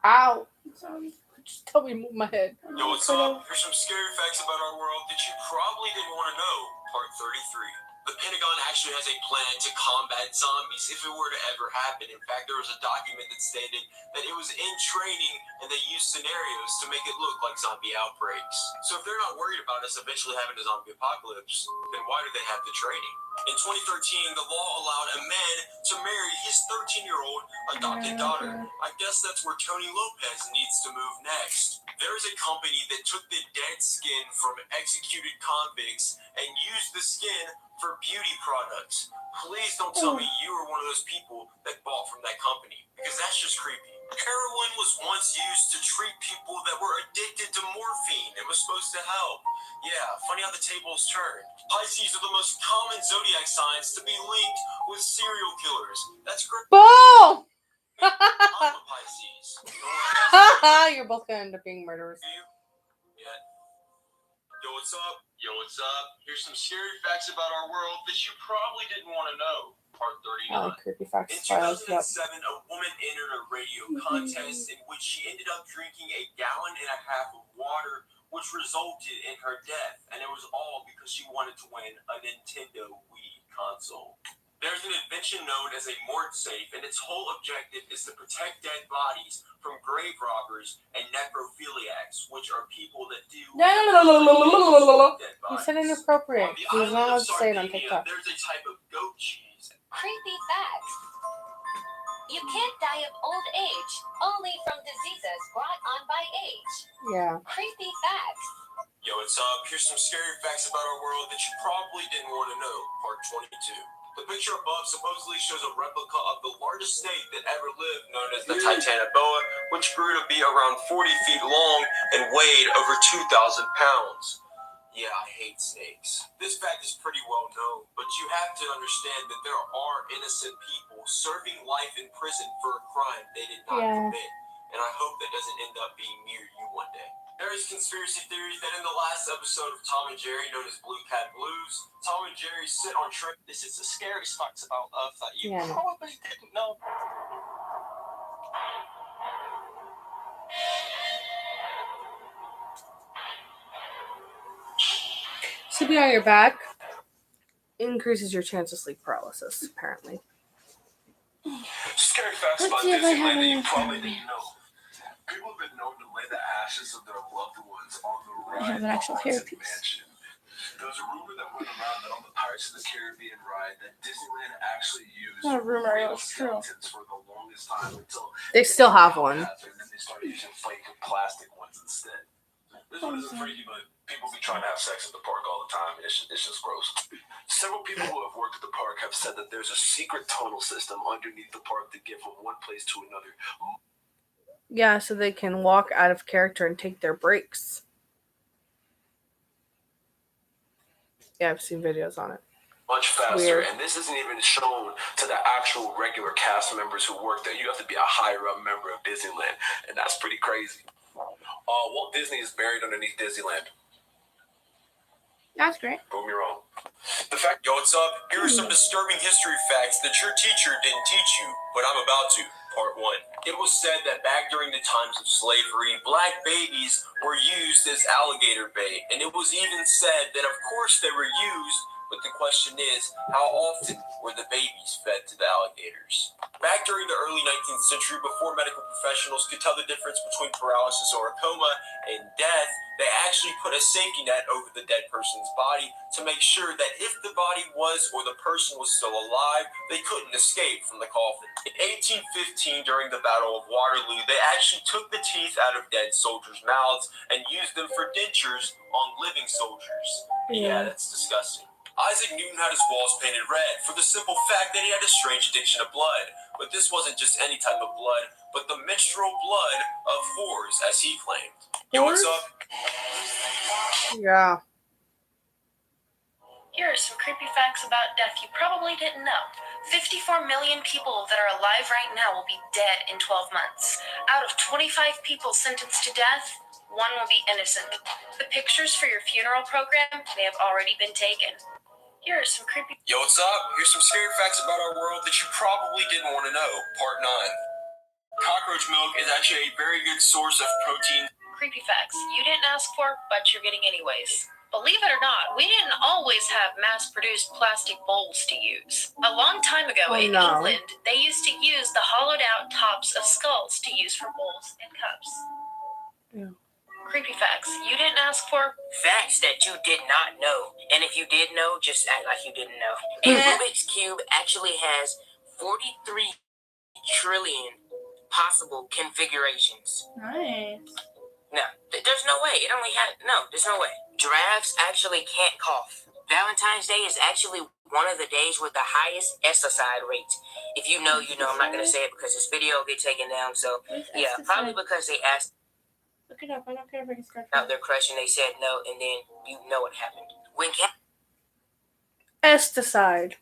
Ow. I'm sorry. Just tell me to move my head. Yo, what's up? Here's some scary facts about our world that you probably didn't want to know. Part 33. The Pentagon actually has a plan to combat zombies if it were to ever happen. In fact, there was a document that stated that it was in training and they used scenarios to make it look like zombie outbreaks. So if they're not worried about us eventually having a zombie apocalypse, then why do they have the training? In 2013, the law allowed a man to marry his 13-year-old adopted daughter. I guess that's where Tony Lopez needs to move next. There is a company that took the dead skin from executed convicts and used the skin for beauty products. Please don't tell me you were one of those people that bought from that company, because that's just creepy. Heroin was once used to treat people that were addicted to morphine. It was supposed to help. Yeah, funny how the tables turned. Pisces are the most common zodiac signs to be linked with serial killers. That's great. Boom! I'm a Pisces. You're both going to end up being murderers. Yeah. Yo, what's up? Yo, what's up? Here's some scary facts about our world that you probably didn't want to know. Part 39. Creepy facts. In 2007, a woman entered a radio contest in which she ended up drinking 1.5 gallons of water, which resulted in her death. And it was all because she wanted to win a Nintendo Wii console. There's an invention known as a morgue safe, and its whole objective is to protect dead bodies from grave robbers and necrophiliacs, which are people that do dead You bodies. said inappropriate. On the He's not island allowed of to say it on Sardinia, TikTok. there's a type of goat cheese. Creepy facts. You can't die of old age, only from diseases brought on by age. Yeah. Creepy facts. Yo, what's up? Here's some scary facts about our world that you probably didn't want to know. Part 22. The picture above supposedly shows a replica of the largest snake that ever lived, known as the Titanoboa, which grew to be around 40 feet long and weighed over 2,000 pounds. Yeah, I hate snakes. This fact is pretty well known, but you have to understand that there are innocent people serving life in prison for a crime they did not commit. and I hope that doesn't end up being near you one day. There is conspiracy theories that in the last episode of Tom and Jerry, known as Blue Cat Blues, Tom and Jerry sit on trains. This is the scariest facts about Earth that you Yeah. probably didn't know. Sleeping on your back increases your chance of sleep paralysis, apparently. Scary facts about Disneyland that you probably didn't know. People have been known to lay the ashes of their loved ones on the ride have an actual Haunted hairpiece. Mansion. There was a rumor that went around that on the Pirates of the Caribbean ride that Disneyland actually used Not a rumor, real it's true. skeletons for the longest time until They still have one. and then they started using fake plastic ones instead. This one isn't freaky, but people be trying to have sex at the park all the time. It's just gross. Several people who have worked at the park have said that there's a secret tunnel system underneath the park to get from one place to another. Yeah, so they can walk out of character and take their breaks. Yeah, I've seen videos on it. Much faster, Weird. and this isn't even shown to the actual regular cast members who work there. You have to be a higher up member of Disneyland, and that's pretty crazy. Walt Disney is buried underneath Disneyland. That's great. Prove me wrong. The fact, yo, what's up? Here are some disturbing history facts that your teacher didn't teach you, but I'm about to. Part 1. It was said that back during the times of slavery, black babies were used as alligator bait, and it was even said that of course they were used, but the question is, how often were the babies fed to the alligators? Back during the early 19th century, before medical professionals could tell the difference between paralysis or a coma and death, they actually put a safety net over the dead person's body to make sure that if the body was or the person was still alive, they couldn't escape from the coffin. In 1815, during the Battle of Waterloo, they actually took the teeth out of dead soldiers' mouths and used them for dentures on living soldiers. Yeah, that's disgusting. Isaac Newton had his walls painted red for the simple fact that he had a strange addiction to blood. But this wasn't just any type of blood, but the menstrual blood of whores, as he claimed. Yo, what's up? Yeah. Here are some creepy facts about death you probably didn't know. 54 million people that are alive right now will be dead in 12 months. Out of 25 people sentenced to death, 1 will be innocent. The pictures for your funeral program may have already been taken. Here are some creepy... Yo, what's up? Here's some scary facts about our world that you probably didn't want to know. Part 9. Cockroach milk is actually a very good source of protein. Creepy facts you didn't ask for, but you're getting anyways. Believe it or not, we didn't always have mass-produced plastic bowls to use. A long time ago in England, they used to use the hollowed-out tops of skulls to use for bowls and cups. Yeah. Creepy facts you didn't ask for. Facts that you did not know. And if you did know, just act like you didn't know. A Rubik's Cube actually has 43 trillion possible configurations. Nice. No, there's no way. It only had... No, there's no way. Giraffes actually can't cough. Valentine's Day is actually one of the days with the highest pesticide rates. If you know, you know. I'm not going to say it because this video will get taken down. So, yeah, probably because they asked... Look it up. I don't care if I can scratch out their crush and they said no, and then you know what happened. When Pesticide.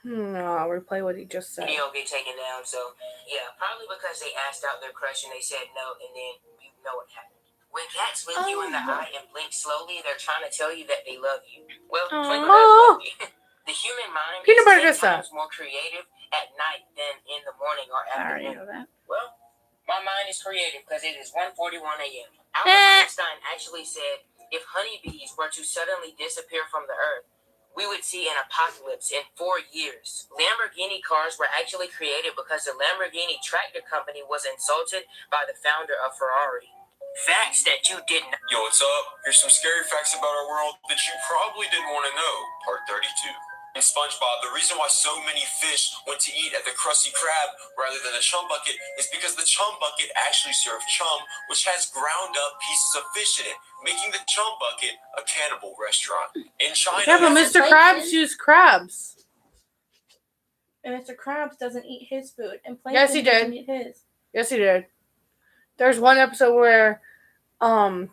I'll replay what he just said. Video get taken down, so yeah, probably because they asked out their crush and they said no, and then you know what happened. When cats look you in the eye and blink slowly, they're trying to tell you that they love you. Well, Twinkle does love you. The human mind is 10 times more creative at night than in the morning or afternoon. I already know that. Well, my mind is creative because it is 1:41 a.m. Albert Einstein actually said if honeybees were to suddenly disappear from the earth, we would see an apocalypse in 4 years. Lamborghini cars were actually created because the Lamborghini tractor company was insulted by the founder of Ferrari. Facts that you didn't know. Yo, what's up? Here's some scary facts about our world that you probably didn't want to know. Part 32. In SpongeBob, the reason why so many fish went to eat at the Krusty Krab rather than the chum bucket is because the chum bucket actually served chum, which has ground up pieces of fish in it, making the chum bucket a cannibal restaurant. In China... Yeah, but Mr. Krabs used crabs. And Mr. Krabs doesn't eat his food. And Yes, he doesn't did. eat his. Yes, he did. There's one episode where, I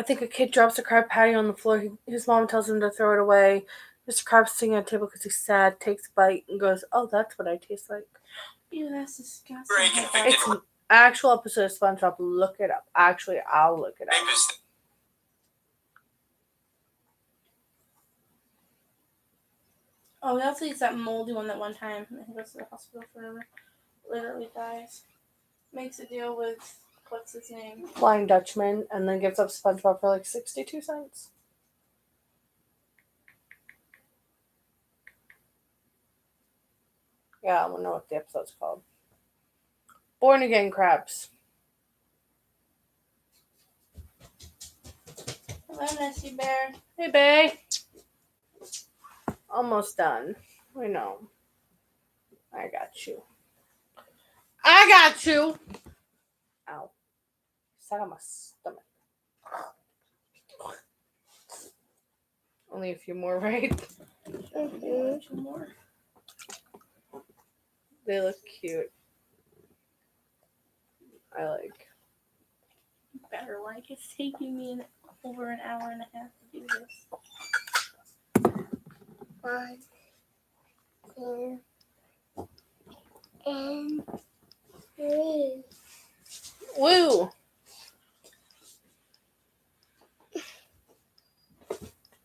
think a kid drops a crab patty on the floor. His mom tells him to throw it away. Mr. Krabs sitting at a table because he's sad, takes a bite, and goes, "Oh, that's what I taste like." Ew, that's disgusting. It's an actual episode of SpongeBob. Look it up. Actually, I'll look it up. Oh, that's at least that moldy one that one time. He goes to the hospital forever. Literally dies. Makes a deal with, what's his name? Flying Dutchman, and then gives up SpongeBob for like 62 cents. Yeah, I don't know what the episode's called. Born Again Crabs. Hello, Nessie Bear. Hey, bae. Almost done. I know. I got you. I got you. Ow. Sat on my stomach. Only a few more, right? Two more. They look cute. I like. Better like. It's taking me over an hour and a half to do this. 1, 2, and 3. Woo!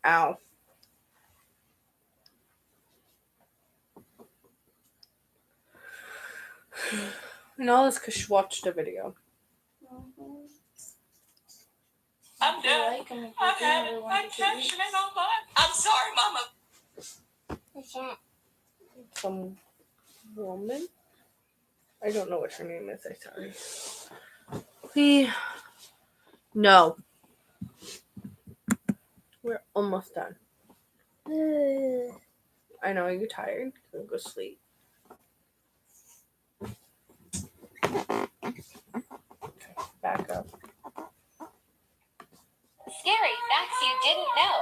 Ow. And all this because she watched a video. I'm done. I've had it. I'm captioning all mine. I'm sorry, Mama. What's that? Some woman? I don't know what her name is. I'm sorry. No. We're almost done. I know you're tired. Go sleep. Okay, back up. Scary facts you didn't know.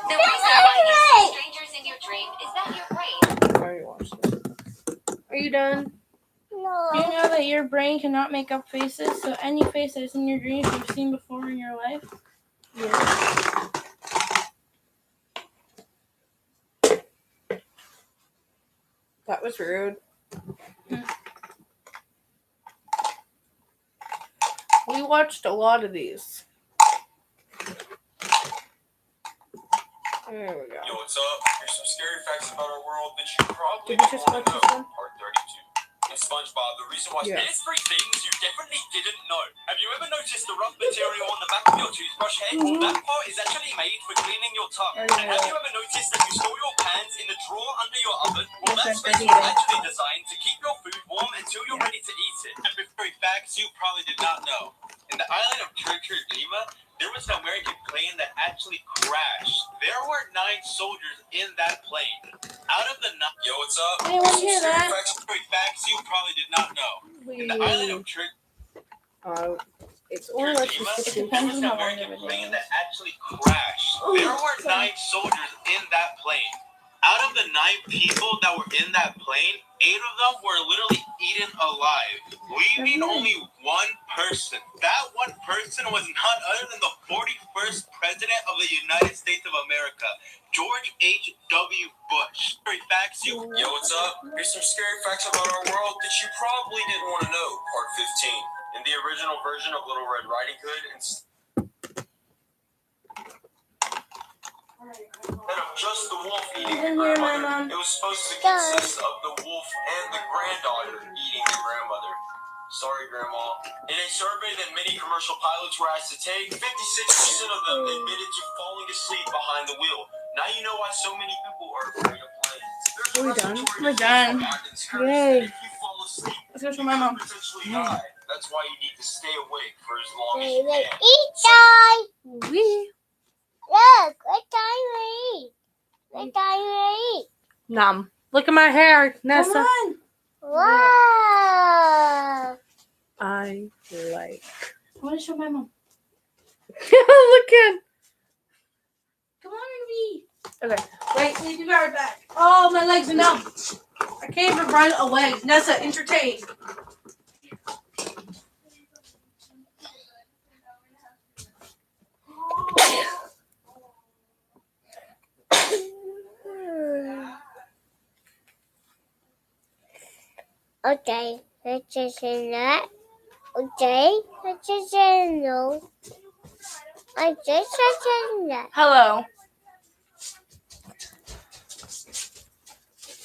The reason why you see strangers in your dream is that your brain. I already watched it. Are you done? No. Do you know that your brain cannot make up faces? So any face that is in your dreams you've seen before in your life? Yeah. That was rude. We watched a lot of these. There we go. Yo, what's up? Here's some scary facts about our world that you probably Did we just want watch to this know. one? Part 32. In SpongeBob, the reason why... Yeah. Here's 3 things you definitely didn't know. Have you ever noticed the rough material on the back of your toothbrush head? Well, that part is actually made for cleaning your tongue. And have you ever noticed that you store your pans in the drawer under your oven? Well, that space was actually designed to keep your food warm until you're ready to eat it. And 3 facts you probably did not know. In the island of Trichurgima, there was an American plane that actually crashed. There were 9 soldiers in that plane. Out of the 9... Yo, what's up? Anyone hear that? Facts you probably did not know. In the island of It's only like It depends on how long American the video plane is. that actually crashed. There were 9 soldiers in that plane. Out of the 9 people that were in that plane, 8 of them were literally eaten alive, leaving only 1 person. That 1 person was none other than the 41st President of the United States of America, George H.W. Bush. Facts you... Yo, what's up? Here's some scary facts about our world that you probably didn't want to know. Part 15. In the original version of Little Red Riding Hood, instead of just the wolf eating the grandmother, it was supposed to consist of the wolf and the granddaughter eating the grandmother. Sorry, Grandma. In a survey that many commercial pilots were asked to take, 56% of them admitted to falling asleep behind the wheel. Now you know why so many people are afraid of planes. Are we done? We're done. Yay. If you fall asleep, Let's go show my mom. potentially die. That's why you need to stay awake for as long as you can. Eat time. Wee. Look, what time we eat? What time we eat? Nom. Look at my hair, Nessa. Come on. Wow. I like. I want to show my mom. Look at. Come on, Ruby. Okay. Wait, we be right back. Oh, my legs are numb. I can't even run away. Nessa, entertain. Okay, let's just say that. Okay, let's just say no. I just said that. Hello.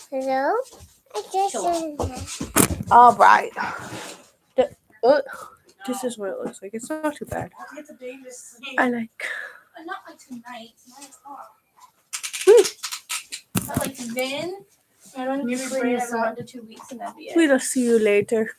Hello? I just said that. All right. This is what it looks like. It's not too bad. I like. Not like tonight. 9 o'clock. Not like then. I don't need to bring this up 1 to 2 weeks and that'd be it. We'll see you later.